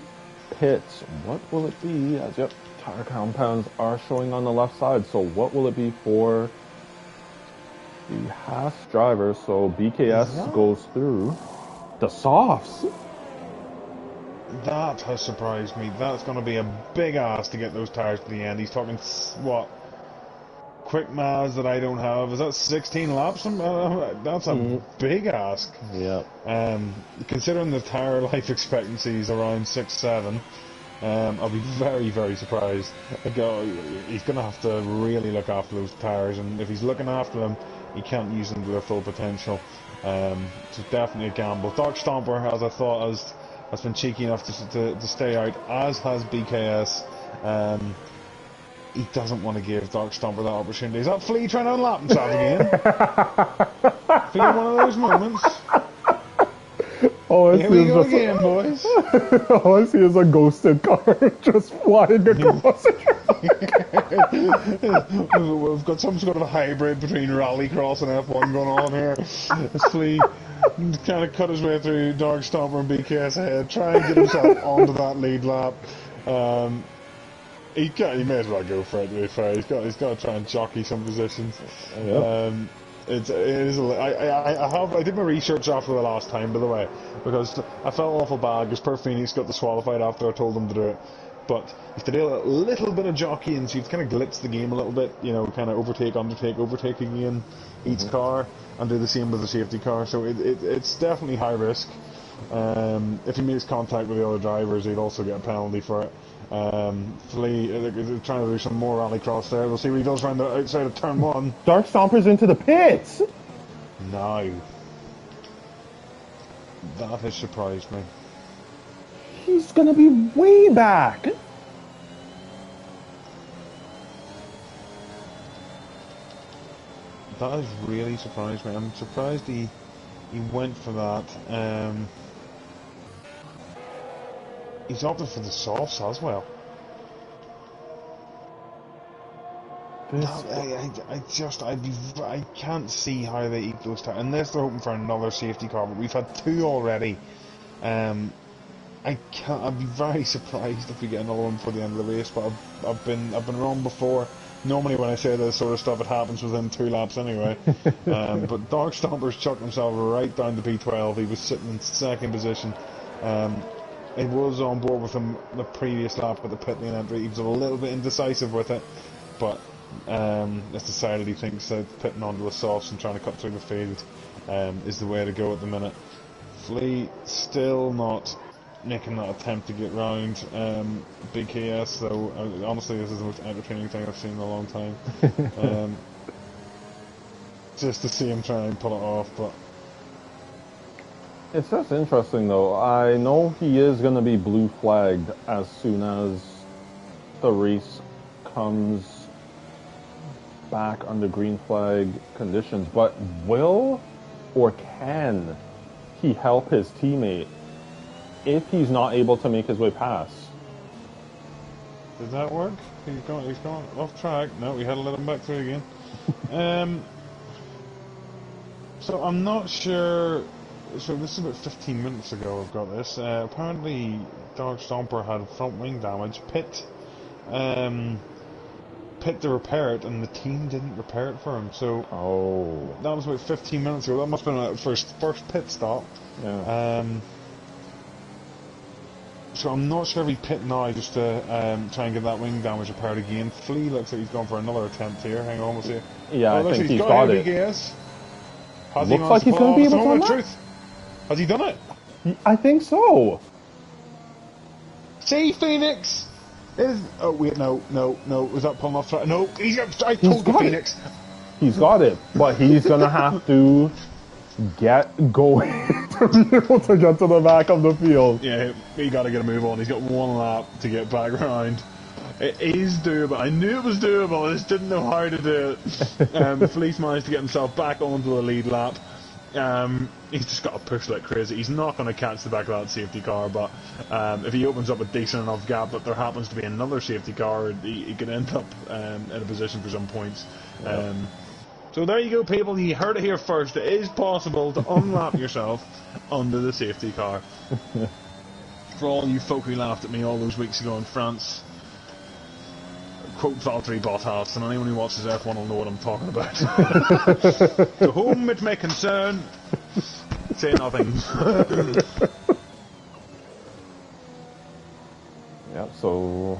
pits. What will it be? As yep, tire compounds are showing on the left side. So what will it be for the Haas driver? So BKS goes through the softs. That has surprised me. That's going to be a big ask to get those tires to the end. He's talking, what, quick maths that I don't have. Is that 16 laps? That's a big ask. Yeah. Considering the tire life expectancy is around 6-7, I'll be very, very surprised. He's going to have to really look after those tires, and if he's looking after them, he can't use them to their full potential. So definitely a gamble. Dark Stomper, as I thought, has been cheeky enough to stay out, as has BKS. He doesn't want to give Dark Stomper that opportunity. Is that Flea trying to unlap himself again? Feel one of those moments. Here we go again, boys. All I see is a ghosted car just flying across. We've got some sort of a hybrid between rallycross and F1 going on here. It's Flea kind of cut his way through Dark Stomper and BKS ahead, try and get himself onto that lead lap. He may as well go for it, to be fair. He's got to try and jockey some positions. Yep. I did my research after the last time, by the way, because I felt awful bad because Per Phoenix got disqualified after I told him to do it. But if they do a little bit of jockeying, so you've kind of glitched the game a little bit, kind of overtake again each car, and do the same with the safety car. So it's definitely high risk. If he makes contact with the other drivers, he'd also get a penalty for it. Flea, they're trying to do some more rallycross there. We'll see what he does around the outside of turn 1. Dark Stomper's into the pits! No. That has surprised me. He's gonna be way back! That has really surprised me. I'm surprised he went for that. He's opted for the softs as well. I can't see how they eat those tires unless they're hoping for another safety car. But we've had 2 already. I can't. I'd be very surprised if we get another one before the end of the race. But I've been wrong before. Normally, when I say this sort of stuff, it happens within 2 laps anyway. But Dark Stomper's chucked himself right down to P12. He was sitting in 2nd position. He was on board with him the previous lap with the pit lane entry. He was a little bit indecisive with it, but it's decided he thinks that pitting onto the softs and trying to cut through the field is the way to go at the minute. Flea still not making that attempt to get round BKS, though. Honestly, this is the most entertaining thing I've seen in a long time. Just to see him try and pull it off, but it's just interesting, though. I know he is going to be blue flagged as soon as the race comes back under green flag conditions, but will or can he help his teammate if he's not able to make his way past? Does that work? He's gone off track. No, we had to let him back through again. So I'm not sure. So this is about 15 minutes ago I've got this. Apparently Dark Stomper had front wing damage. Pit to repair it, and the team didn't repair it for him. So that was about 15 minutes ago. That must have been our first pit stop. Yeah. So I'm not sure if he pit now just to try and get that wing damage repaired again. Flea looks like he's gone for another attempt here. Hang on, we'll see. Yeah, I think he's got it. Has looks like he's going to be able to do truth. Has he done it? I think so. See, Phoenix. Oh wait, no. Was that pulling off track? No, I told you, Phoenix. He's got it, but he's gonna have to get going to be able to get to the back of the field. Yeah, he got to get a move on. He's got 1 lap to get back around. It is doable. I knew it was doable. I just didn't know how to do it. Felice managed to get himself back onto the lead lap. He's just got to push like crazy. He's not going to catch the back of that safety car, but if he opens up a decent enough gap that there happens to be another safety car, he could end up in a position for some points. So there you go, people. You heard it here first. It is possible to unlap yourself under the safety car. For all you folk who laughed at me all those weeks ago in France, quote Valtteri Bottas, and anyone who watches F1 will know what I'm talking about. To whom it may concern, say nothing. Yep, so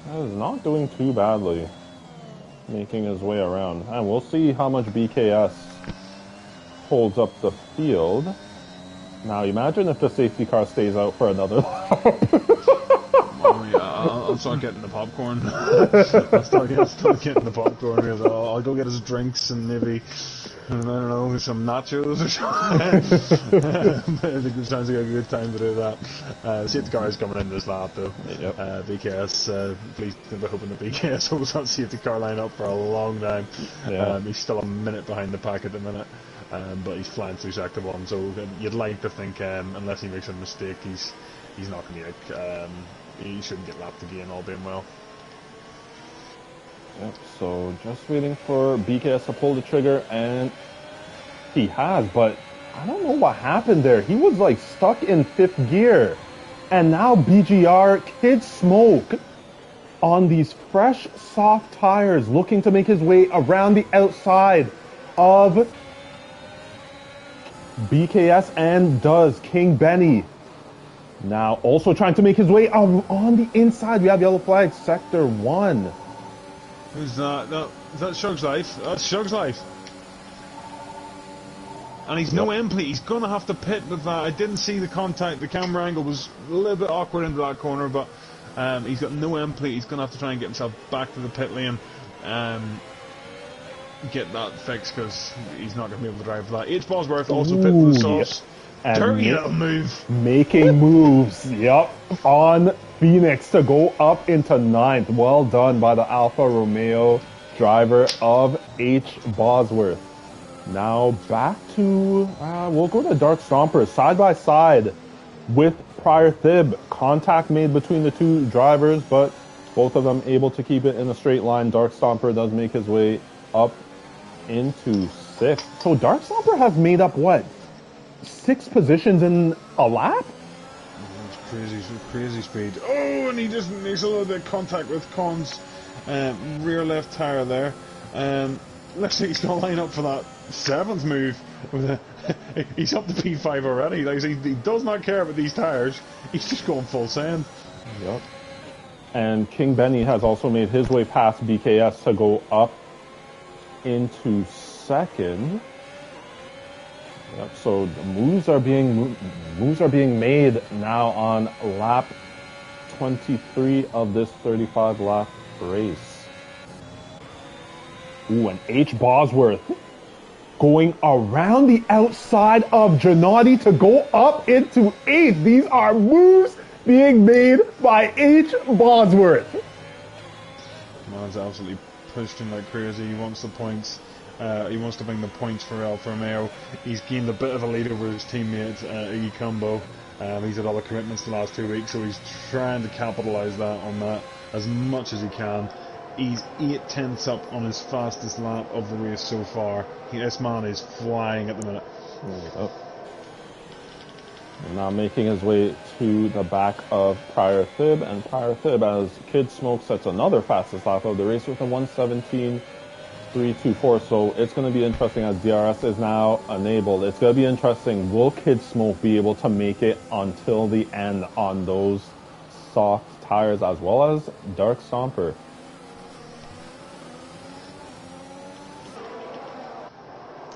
that is not doing too badly, making his way around. And we'll see how much BKS holds up the field. Now imagine if the safety car stays out for another lap. I'll start getting the popcorn. I'll start getting the popcorn. I'll go get us drinks and maybe, I don't know, some nachos or something. I think it sounds like a good time to do that. The safety car is coming in this lap though. Yep. BKS, please be hoping that BKS holds that safety car line up for a long time. Yeah. He's still a minute behind the pack at the minute. But he's flying through sector 1, so you'd like to think, unless he makes a mistake, he's not going to be he shouldn't get lapped again, all being well. Yep, so just waiting for BKS to pull the trigger, and he has, but I don't know what happened there. He was like stuck in 5th gear, and now BGR Kid Smoke on these fresh, soft tires, looking to make his way around the outside of BKS, and does. King Benny now also trying to make his way on the inside. We have yellow flag, sector 1. Who's that? Is that Shug's Life? That's Shug's Life. And he's no end plate. He's going to have to pit with that. I didn't see the contact. The camera angle was a little bit awkward into that corner, but he's got no end plate. He's going to have to try and get himself back to the pit lane. Get that fixed, because he's not going to be able to drive for that. H. Bosworth also pit for the sauce. Dirty little move. Making moves, yep, on Phoenix to go up into 9th. Well done by the Alfa Romeo driver of H. Bosworth. Now back to, we'll go to Dark Stomper, side by side with Prior Thib. Contact made between the two drivers, but both of them able to keep it in a straight line. Dark Stomper does make his way up into 6th. So Dark Stomper has made up, what, 6 positions in a lap? crazy speed. Oh, and he just makes a little bit of contact with Con's rear left tyre there. Looks like he's going to line up for that 7th move. He's up to P5 already. Like, he does not care about these tyres. He's just going full send. Yep. And King Benny has also made his way past BKS to go up into 2nd. Yep, so the moves are being made now on lap 23 of this 35 lap race. Ooh, and H. Bosworth going around the outside of Gennady to go up into 8th. These are moves being made by H. Bosworth. Man's absolutely pushed him like crazy. He wants the points. He wants to bring the points for Alfa Romeo. He's gained a bit of a lead over his teammate, Iggy Combo. He's had other commitments the last 2 weeks, so he's trying to capitalise on that as much as he can. He's 8/10 up on his fastest lap of the race so far. This man is flying at the minute. Oh. Now making his way to the back of Prior Thib, and Prior Thib, as Kid Smoke sets another fastest lap of the race with a 1:17.324. So it's going to be interesting as DRS is now enabled. It's going to be interesting. Will Kid Smoke be able to make it until the end on those soft tires, as well as Dark Stomper?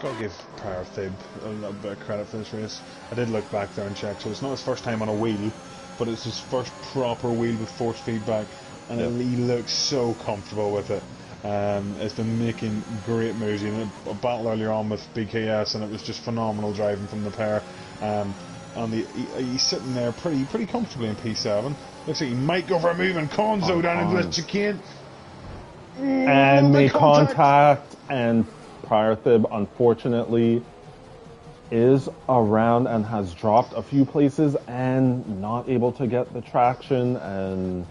Got to give Prior Thib a little bit of credit for this race. I did look back there and check, so it's not his first time on a wheel, but it's his first proper wheel with force feedback, and he looks so comfortable with it. Has been making great moves. He had a battle earlier on with BKS, and it was just phenomenal driving from the pair. And he's sitting there pretty comfortably in P7. Looks like he might go for a move, and Conzo down into the chicane. And make contact, and Prior Thib, unfortunately, is around and has dropped a few places and not able to get the traction, and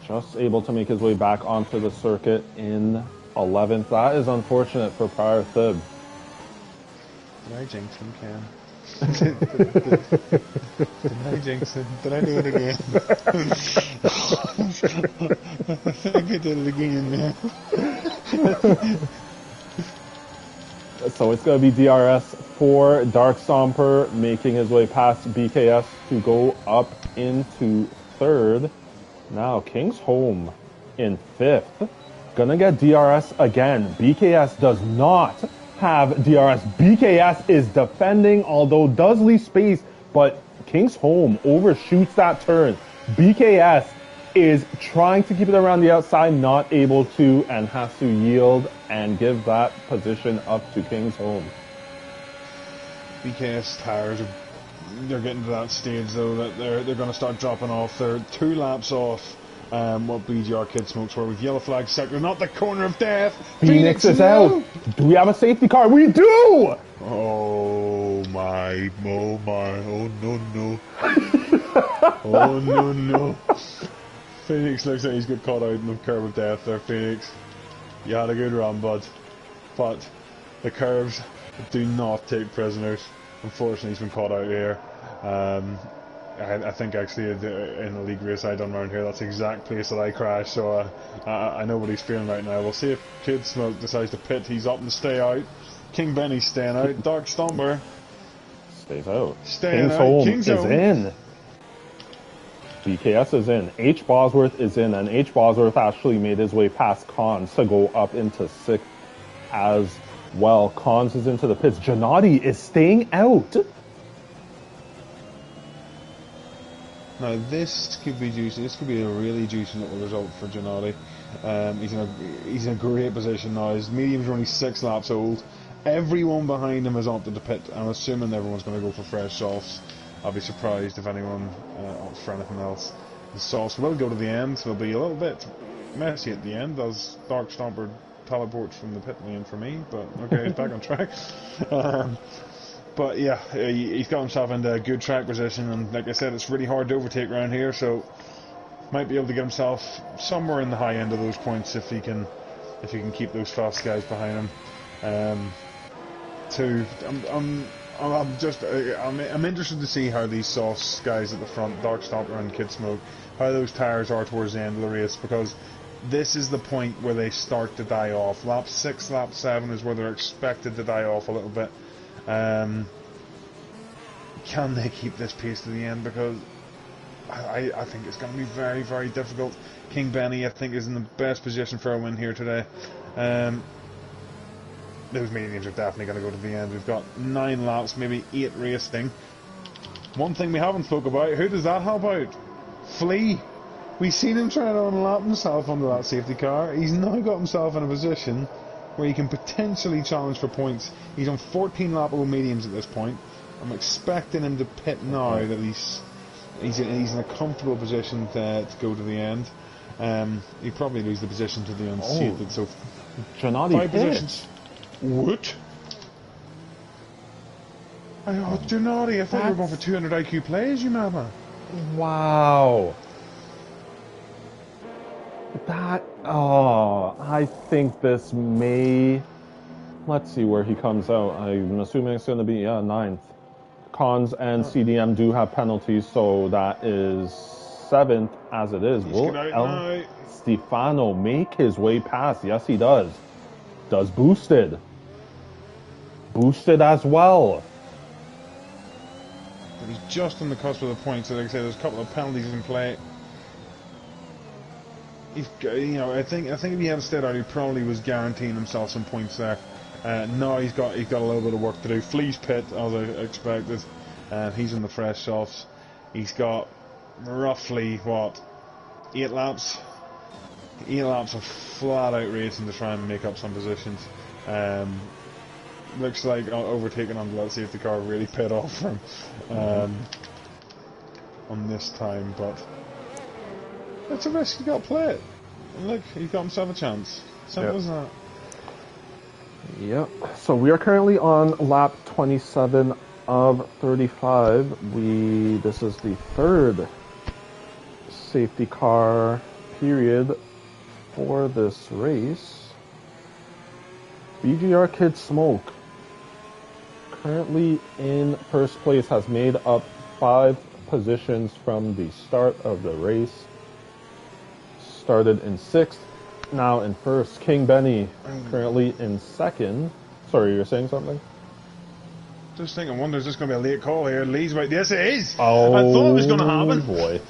just able to make his way back onto the circuit in 11th. That is unfortunate for Prior Thib. Did I jinx him, Cam? Did I jinx him? Did I do it again? I think I did it again, man. So it's going to be DRS for Dark Stomper, making his way past BKS to go up into 3rd. Now King's Home in 5th. Gonna get DRS again. BKS does not have DRS. BKS is defending, although does leave space, but King's Home overshoots that turn. BKS is trying to keep it around the outside, not able to, and has to yield and give that position up to King's Home. BKS tires they're getting to that stage though that they're going to start dropping off. They're 2 laps off what BGR Kid Smokes were with yellow flag sector, not the corner of death. Phoenix is out. Do we have a safety car? We do! Oh my, oh no. Oh no. Phoenix looks like he's got caught out in the curve of death there, Phoenix. You had a good run, bud. But the curves do not take prisoners. Unfortunately, he's been caught out here. I think actually in the league race I done around here, that's the exact place that I crashed, so I know what he's feeling right now. We'll see if Kid Smoke decides to pit. He's up and stay out. King Benny's staying out. Dark Stomper stays out. Staying King's out. Home King's is Home. in. BKS is in. H. Bosworth is in, and H. Bosworth actually made his way past Cons to go up into 6th as well. Cons is into the pits. Gennady is staying out. Now this could be juicy. This could be a really juicy little result for Gennady. He's in a great position now. His mediums are only 6 laps old. Everyone behind him has opted to pit. I'm assuming everyone's going to go for fresh softs. I'll be surprised if anyone opts for anything else. The softs will go to the end. It'll be a little bit messy at the end as Dark Stomper teleports from the pit lane for me. But okay, he's back on track. But yeah, he's got himself into a good track position, and like I said, it's really hard to overtake around here, so might be able to get himself somewhere in the high end of those points if he can keep those fast guys behind him. I'm interested to see how these soft guys at the front, Dark Stomper and Kid Smoke, how those tires are towards the end of the race, because this is the point where they start to die off. Lap 6, lap 7 is where they're expected to die off a little bit. Can they keep this pace to the end? Because I think it's going to be very, very difficult. King Benny, I think, is in the best position for a win here today. Those mediums are definitely going to go to the end. We've got 9 laps, maybe 8 racing. One thing we haven't spoke about, who does that help out? Flea. We've seen him trying to unlap himself under that safety car. He's now got himself in a position where he can potentially challenge for points. He's on 14 lappable mediums at this point. I'm expecting him to pit now that he's in a comfortable position to go to the end. He'd probably lose the position to the unseated. So Giannotti 5 positions. What? Giannotti, I thought you were going for 200 IQ plays, you madman. Wow. I think this may... Let's see where he comes out. I'm assuming it's going to be 9th. Cons and CDM do have penalties, so that is 7th as it is. Will El Stefano make his way past? Yes, he does. Does Boosted. Boosted as well. He's just on the cusp of the points, so like I say, there's a couple of penalties in play. I think if he had stayed out, he probably was guaranteeing himself some points there. Now he's got a little bit of work to do. Flea's pit, as I expected. He's in the fresh softs. He's got roughly 8 laps. 8 laps of flat out racing to try and make up some positions. Looks like overtaking under that safety car really paid off for him on this time, but it's a risk. You got to play it. And look, he's got himself a chance. Simple as that. Yep. So we are currently on lap 27 of 35. This is the 3rd safety car period for this race. BGR Kid Smoke, currently in first place, has made up 5 positions from the start of the race. Started in 6th, now in 1st. King Benny, currently in 2nd. Sorry, you're saying something? Just thinking, I wonder, is this going to be a late call here? Lee's right. Yes, it is. Oh, I thought it was going to happen. Boy.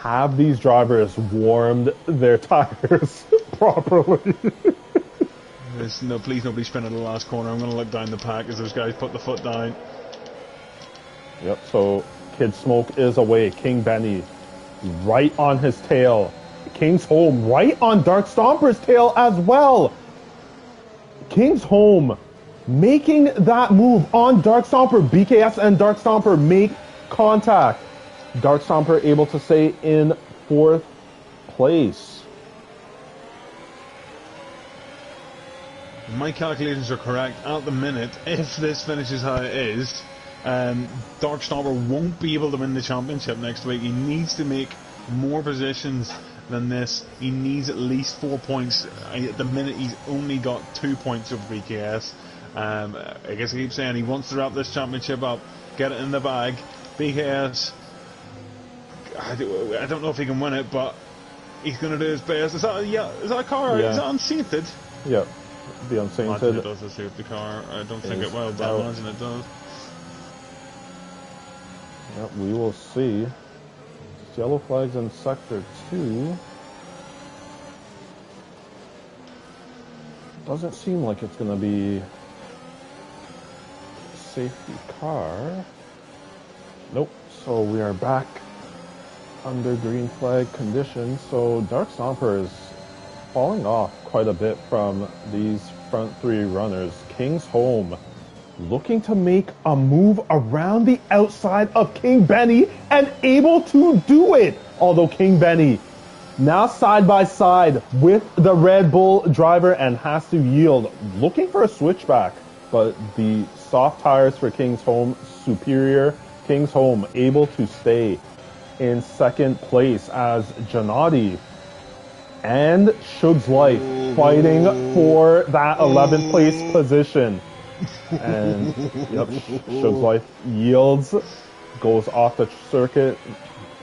Have these drivers warmed their tires properly? No, please nobody spin at the last corner. I'm going to look down the pack as those guys put the foot down. Yep, so Kid Smoke is away. King Benny right on his tail. King's Home right on Dark Stomper's tail as well. King's Home making that move on Dark Stomper. BKS and Dark Stomper make contact. Dark Stomper able to stay in 4th place. My calculations are correct. At the minute, if this finishes how it is, Dark Stomper won't be able to win the championship next week. He needs to make more positions than this. He needs at least 4 points. At the minute, he's only got 2 points over BKS. I guess I keep saying he wants to wrap this championship up, get it in the bag. BKS, I don't know if he can win it, but he's going to do his best. Is that a car? Yeah. Is that unsainted? Yep. The unsainted. Imagine it does save the car. I don't think it will, but I imagine it does. Yep, we will see. Yellow flags in sector 2. Doesn't seem like it's going to be safety car. Nope. So we are back under green flag conditions. So Dark Stomper is falling off quite a bit from these front 3 runners. King's Home looking to make a move around the outside of King Benny and able to do it. Although King Benny now side by side with the Red Bull driver and has to yield, looking for a switchback, but the soft tires for King's Home superior. King's Home able to stay in 2nd place as Giannotti and Shug's Life fighting for that 11th place position. And yep, Shug's life yields, goes off the circuit,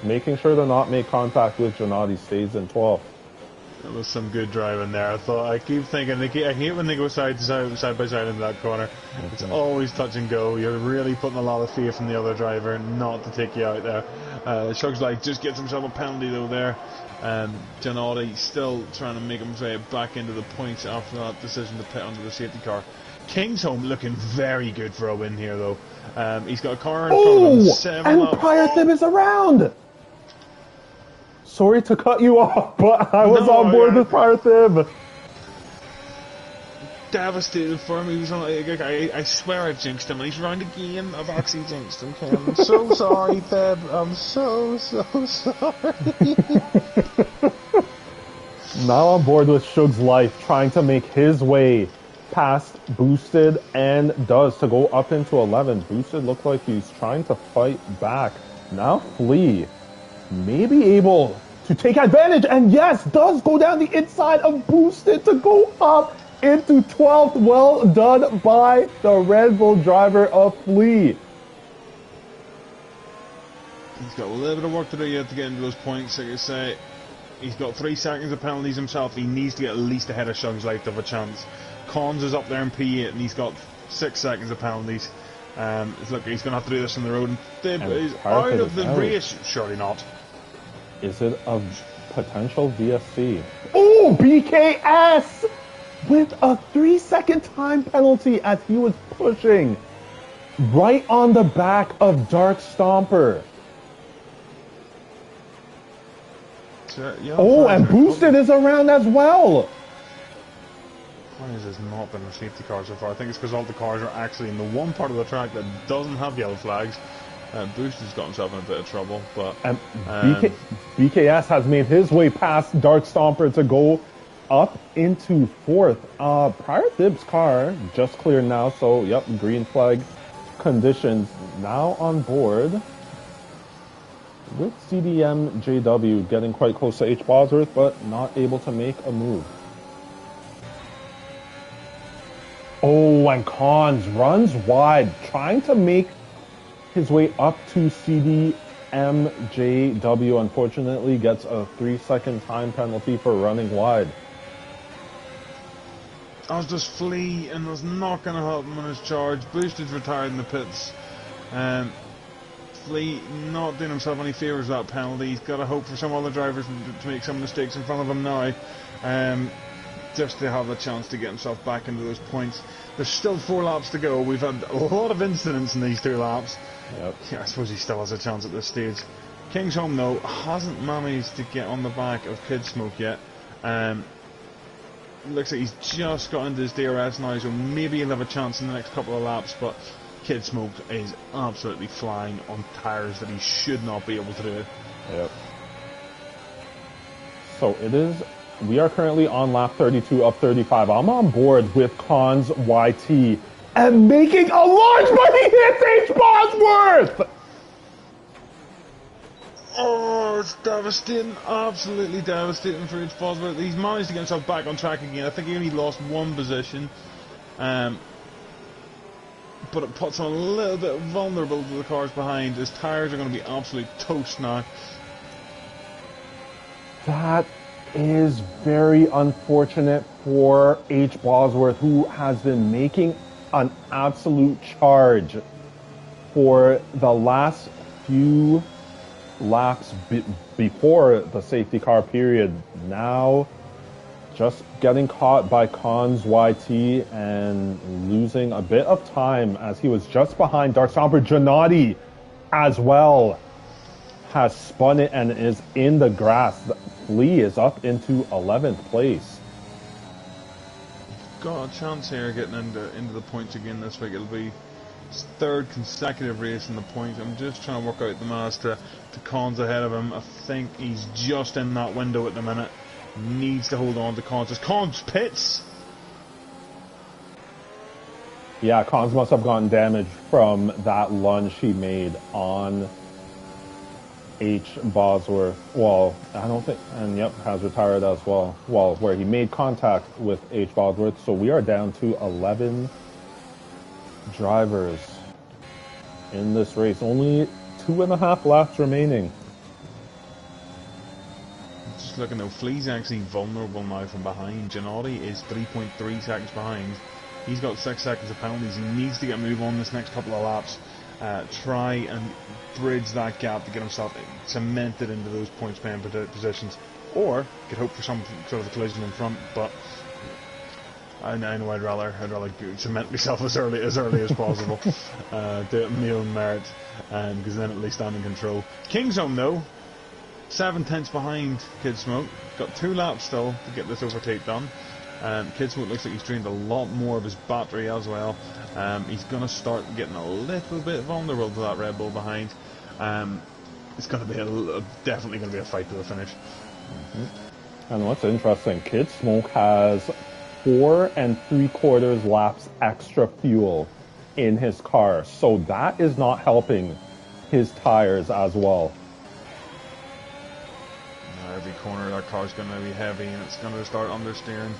making sure to not make contact with Gennady, stays in 12th. That was some good driving there. I keep thinking, I hate when they go side by side in that corner. It's always touch and go. You're really putting a lot of faith in the other driver not to take you out there. Shug's like just gets himself a penalty though there. Gennady still trying to make his way back into the points after that decision to pit under the safety car. Kingsholm looking very good for a win here though. He's got a car in front of him. 7 and Prior is around! Sorry to cut you off, but I was on board with Prior. Devastated for him. He was on. I swear I've jinxed him, and he's round again. I've actually jinxed him, Ken. I'm so sorry, Theb. I'm so sorry. Now on board with Shug's life, trying to make his way past Boosted, and does to go up into 11. Boosted looks like he's trying to fight back. Now Flea may be able to take advantage, and yes, does go down the inside of Boosted to go up into 12th. Well done by the Red Bull driver of Flea. He's got a little bit of work to do yet to get into those points. Like I say, he's got 3 seconds of penalties himself. He needs to get at least ahead of Shug's life to have a chance. Cons is up there in P8 and he's got 6 seconds of penalties. Look, he's going to have to do this on the road. And is out of the race. Surely not. Is it a potential VSC? Oh, BKS! With a 3-second time penalty as he was pushing right on the back of Dark Stomper. And Boosted is around as well. Why has this not been a safety car so far? I think it's because all the cars are actually in the one part of the track that doesn't have yellow flags. Boosted's got himself in a bit of trouble, but BKS has made his way past Dark Stomper to go up into 4th. Prior Thib's car just cleared now, so yep, green flag conditions. Now on board with CDM JW getting quite close to H. Bosworth, but not able to make a move. Oh, and Cons runs wide, trying to make his way up to CDMJW. Unfortunately, gets a 3-second time penalty for running wide. I was just Flea, and was not going to help him on his charge. Boosted's retired in the pits. Flea not doing himself any favours with that penalty. He's got to hope for some other drivers to make some mistakes in front of him now. Just to have a chance to get himself back into those points. There's still 4 laps to go. We've had a lot of incidents in these 2 laps. Yep. Yeah, I suppose he still has a chance at this stage. Kingsholm, though, hasn't managed to get on the back of Kid Smoke yet. Looks like he's just got into his DRS now, so maybe he'll have a chance in the next couple of laps, but Kid Smoke is absolutely flying on tyres that he should not be able to do. Yep. So it is. We are currently on lap 32 of 35. I'm on board with Cons YT and making a launch, but he hits H. Bosworth! Oh, it's devastating. Absolutely devastating for H. Bosworth. He's managed to get himself back on track again. I think he only lost 1 position. But it puts him a little bit vulnerable to the cars behind. His tyres are going to be absolute toast now. That is very unfortunate for H. Bosworth, who has been making an absolute charge for the last few laps before the safety car period. Now just getting caught by Cons YT and losing a bit of time as he was just behind Dark Stomper. Gennady as well has spun it and is in the grass. Flea is up into 11th place. Got a chance here getting into the points again this week. It'll be his 3rd consecutive race in the points. I'm just trying to work out the maths to Cons ahead of him. I think he's just in that window at the minute. Needs to hold on to Cons. As Cons pits! Yeah, Cons must have gotten damaged from that lunge he made on H. Bosworth. Well, I don't think, and yep, has retired as well. Well, where he made contact with H. Bosworth. So we are down to 11 drivers in this race. Only 2.5 laps remaining. Just looking though, Flea's actually vulnerable now from behind. Giannotti is 3.3 seconds behind. He's got 6 seconds of penalties. He needs to get a move on this next couple of laps. Try and bridge that gap to get himself cemented into those points paying positions. Or could hope for some sort of a collision in front, but I know I'd rather cement myself as early as possible. Do it on my own merit, because then at least I'm in control. King's Home though, 7 tenths behind Kid Smoke. Got 2 laps still to get this overtake done. Kid Smoke looks like he's drained a lot more of his battery as well. He's going to start getting a little bit vulnerable to that Red Bull behind. It's going to be definitely going to be a fight to the finish. And what's interesting, Kid Smoke has 4 3/4 laps extra fuel in his car, so that is not helping his tires as well. Every corner that car's going to be heavy, and it's going to start understeering.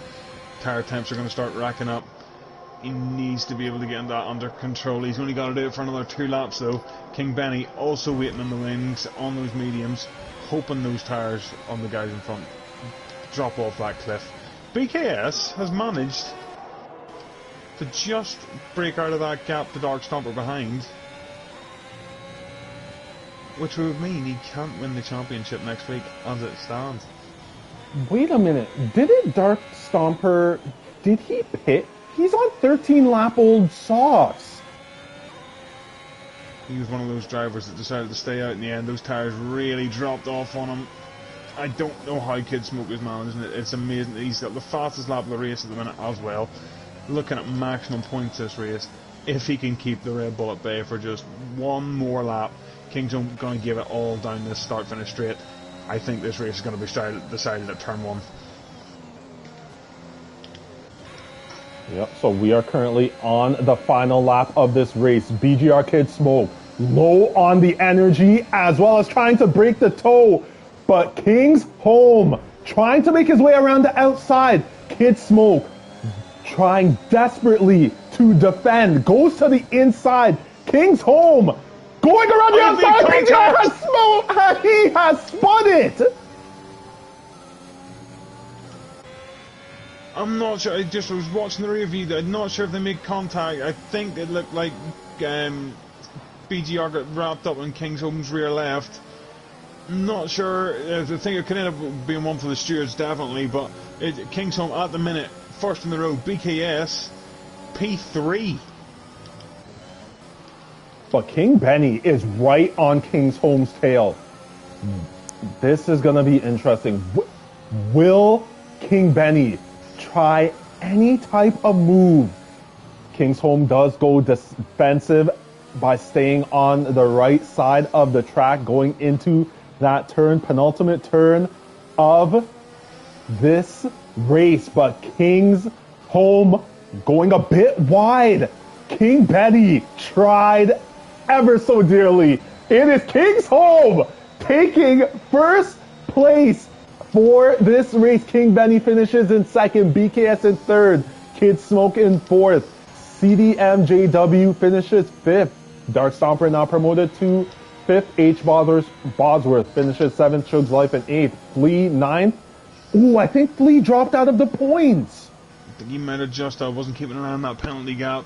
Tire temps are going to start racking up. He needs to be able to get that under control. He's only got to do it for another 2 laps though. King Benny also waiting on the wings on those mediums, hoping those tires on the guys in front drop off that cliff. BKS has managed to just break out of that gap to Dark Stomper behind, which would mean he can't win the championship next week as it stands. Wait a minute, didn't Dark Stomper, did he pit? He's on 13-lap-old sauce. He was one of those drivers that decided to stay out in the end. Those tires really dropped off on him. I don't know how Kid Smoke is managing it. It's amazing. He's got the fastest lap of the race at the minute as well. Looking at maximum points this race. If he can keep the Red Bull at bay for just one more lap, King's going to give it all down this start-finish straight. I think this race is going to be decided at turn 1. Yep, so we are currently on the final lap of this race. BGR Kid Smoke low on the energy as well as trying to break the toe. But King's Home trying to make his way around the outside. Kid Smoke trying desperately to defend. Goes to the inside. King's Home going around the outside. BGR has smoke. He has spun it. I'm not sure. I was watching the review. I'm not sure if they made contact. I think it looked like BGR got wrapped up in King's Home's rear left. Not sure. I think it could end up being one for the stewards, definitely. But King's Home at the minute, first in the road. BKS P3. But King Benny is right on King's Home's tail. This is going to be interesting. Will King Benny try any type of move? King's Home does go defensive by staying on the right side of the track, going into that turn, penultimate turn of this race. But King's Home going a bit wide. King Benny tried ever so dearly. It is King's Home taking first place for this race. King Benny finishes in second, BKS in third, Kid Smoke in fourth, CDMJW finishes fifth, Dark Stomper now promoted to fifth, H. Bosworth finishes seventh, Shug's Life in eighth, Flea ninth. Ooh, I think Flea dropped out of the points. I think he might have just wasn't keeping an eye on that penalty gap.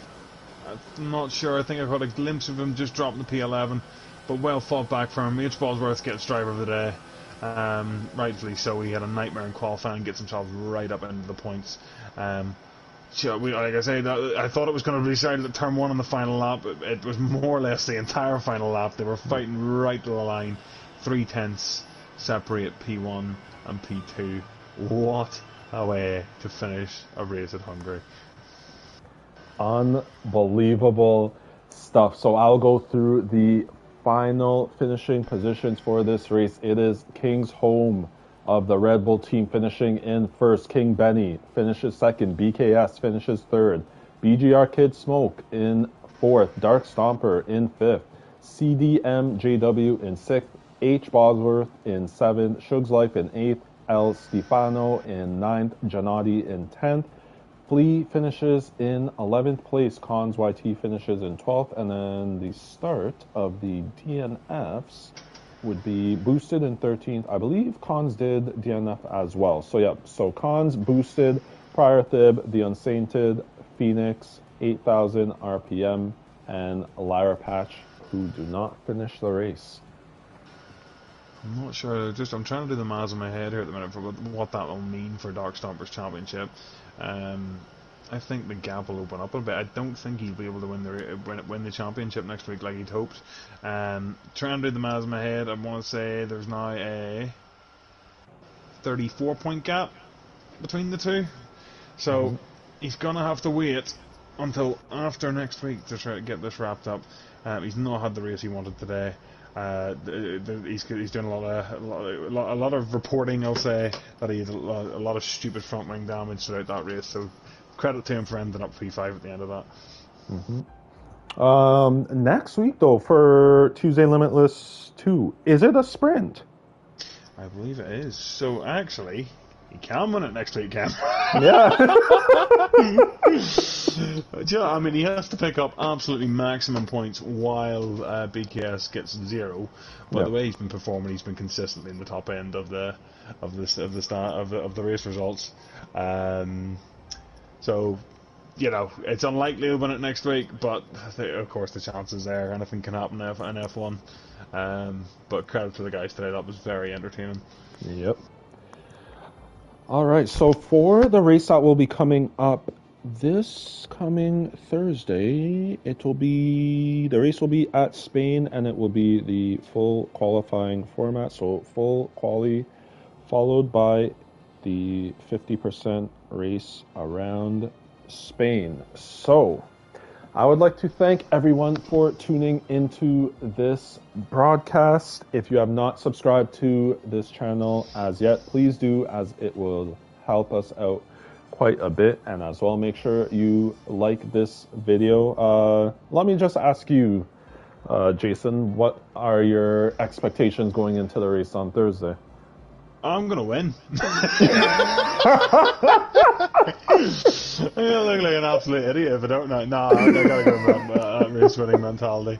I'm not sure. I think I got a glimpse of him just dropping the P11, but well fought back for him. H. Bosworth gets driver of the day. Rightfully so. He had a nightmare in qualifying, gets himself right up into the points. Like I say, I thought it was going to be decided at turn 1 on the final lap. It was more or less the entire final lap. They were fighting right to the line. 3 tenths separate P1 and P2. What a way to finish a race at Hungary. Unbelievable stuff. So I'll go through the final finishing positions for this race. It is King's Home of the Red Bull team finishing in first. King Benny finishes second. BKS finishes third. BGR Kid Smoke in fourth. Dark Stomper in fifth. CDMJW in sixth. H. Bosworth in seventh. Shug's Life in eighth. El Stefano in ninth. Giannotti in 10th. Flea finishes in 11th place. Cons YT finishes in 12th. And then the start of the DNFs would be Boosted in 13th. I believe Cons did DNF as well. So, yeah. So, Cons, Boosted, Prior Thib, The Unsainted, Phoenix, 8,000 RPM, and Lyra Patch, who do not finish the race. I'm not sure. I'm trying to do the maths in my head here at the minute for what that will mean for Dark Stompers Championship. I think the gap will open up a bit. I don't think he'll be able to win the championship next week like he'd hoped. Trying to do the maths in my head, I want to say there's now a 34-point gap between the two. So he's going to have to wait until after next week to try to get this wrapped up. He's not had the race he wanted today. He's doing a lot of reporting. I'll say that he had a lot of stupid front wing damage throughout that race. So credit to him for ending up P5 at the end of that. Next week though, for Tuesday Limitless 2, is it a sprint? I believe it is. So actually, he can win it next week, Cam. Yeah. I mean, he has to pick up absolutely maximum points while BKS gets 0. By the way he's been performing, he's been consistently in the top end of the race results. So, it's unlikely he'll win it next week, but of course the chance is there. Anything can happen in F1. But credit to the guys today. That was very entertaining. Yep. All right, so for the race that will be coming up this coming Thursday, the race will be at Spain, and it will be the full qualifying format. So full quali, followed by the 50% race around Spain. So I would like to thank everyone for tuning into this broadcast. If you have not subscribed to this channel as yet, please do, as it will help us out quite a bit. And as well, make sure you like this video. Let me just ask you, Jason, what are your expectations going into the race on Thursday? I'm gonna win. I look like an absolute idiot if I don't know. No, I gotta go with that race winning mentality.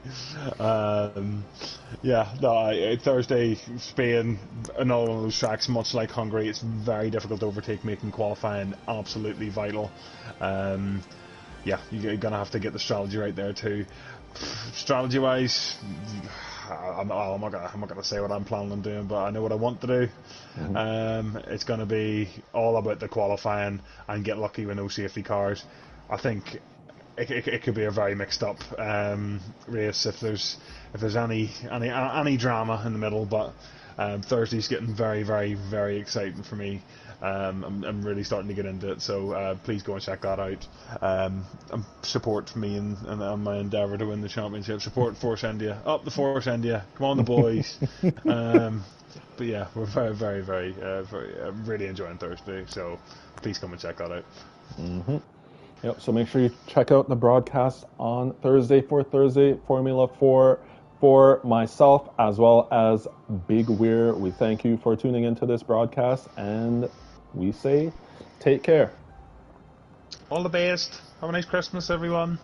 Thursday, Spain, another one of those tracks, much like Hungary, it's very difficult to overtake, making qualifying absolutely vital. You're gonna have to get the strategy right there too. Strategy wise, I'm not gonna say what I'm planning on doing, but I know what I want to do. It's gonna be all about the qualifying and get lucky with no safety cars. I think it could be a very mixed up race if there's any drama in the middle. But Thursday's getting very, very, very exciting for me. I'm really starting to get into it, so please go and check that out. Support me and my endeavour to win the championship. Support Force India. Up the Force India. Come on, the boys. But yeah, we're very, very, very, really enjoying Thursday, so please come and check that out. Yep, so make sure you check out the broadcast on Thursday for Thursday Formula 4 for myself as well as Big Weir. We thank you for tuning into this broadcast, and we say take care. All the best. Have a nice Christmas, everyone.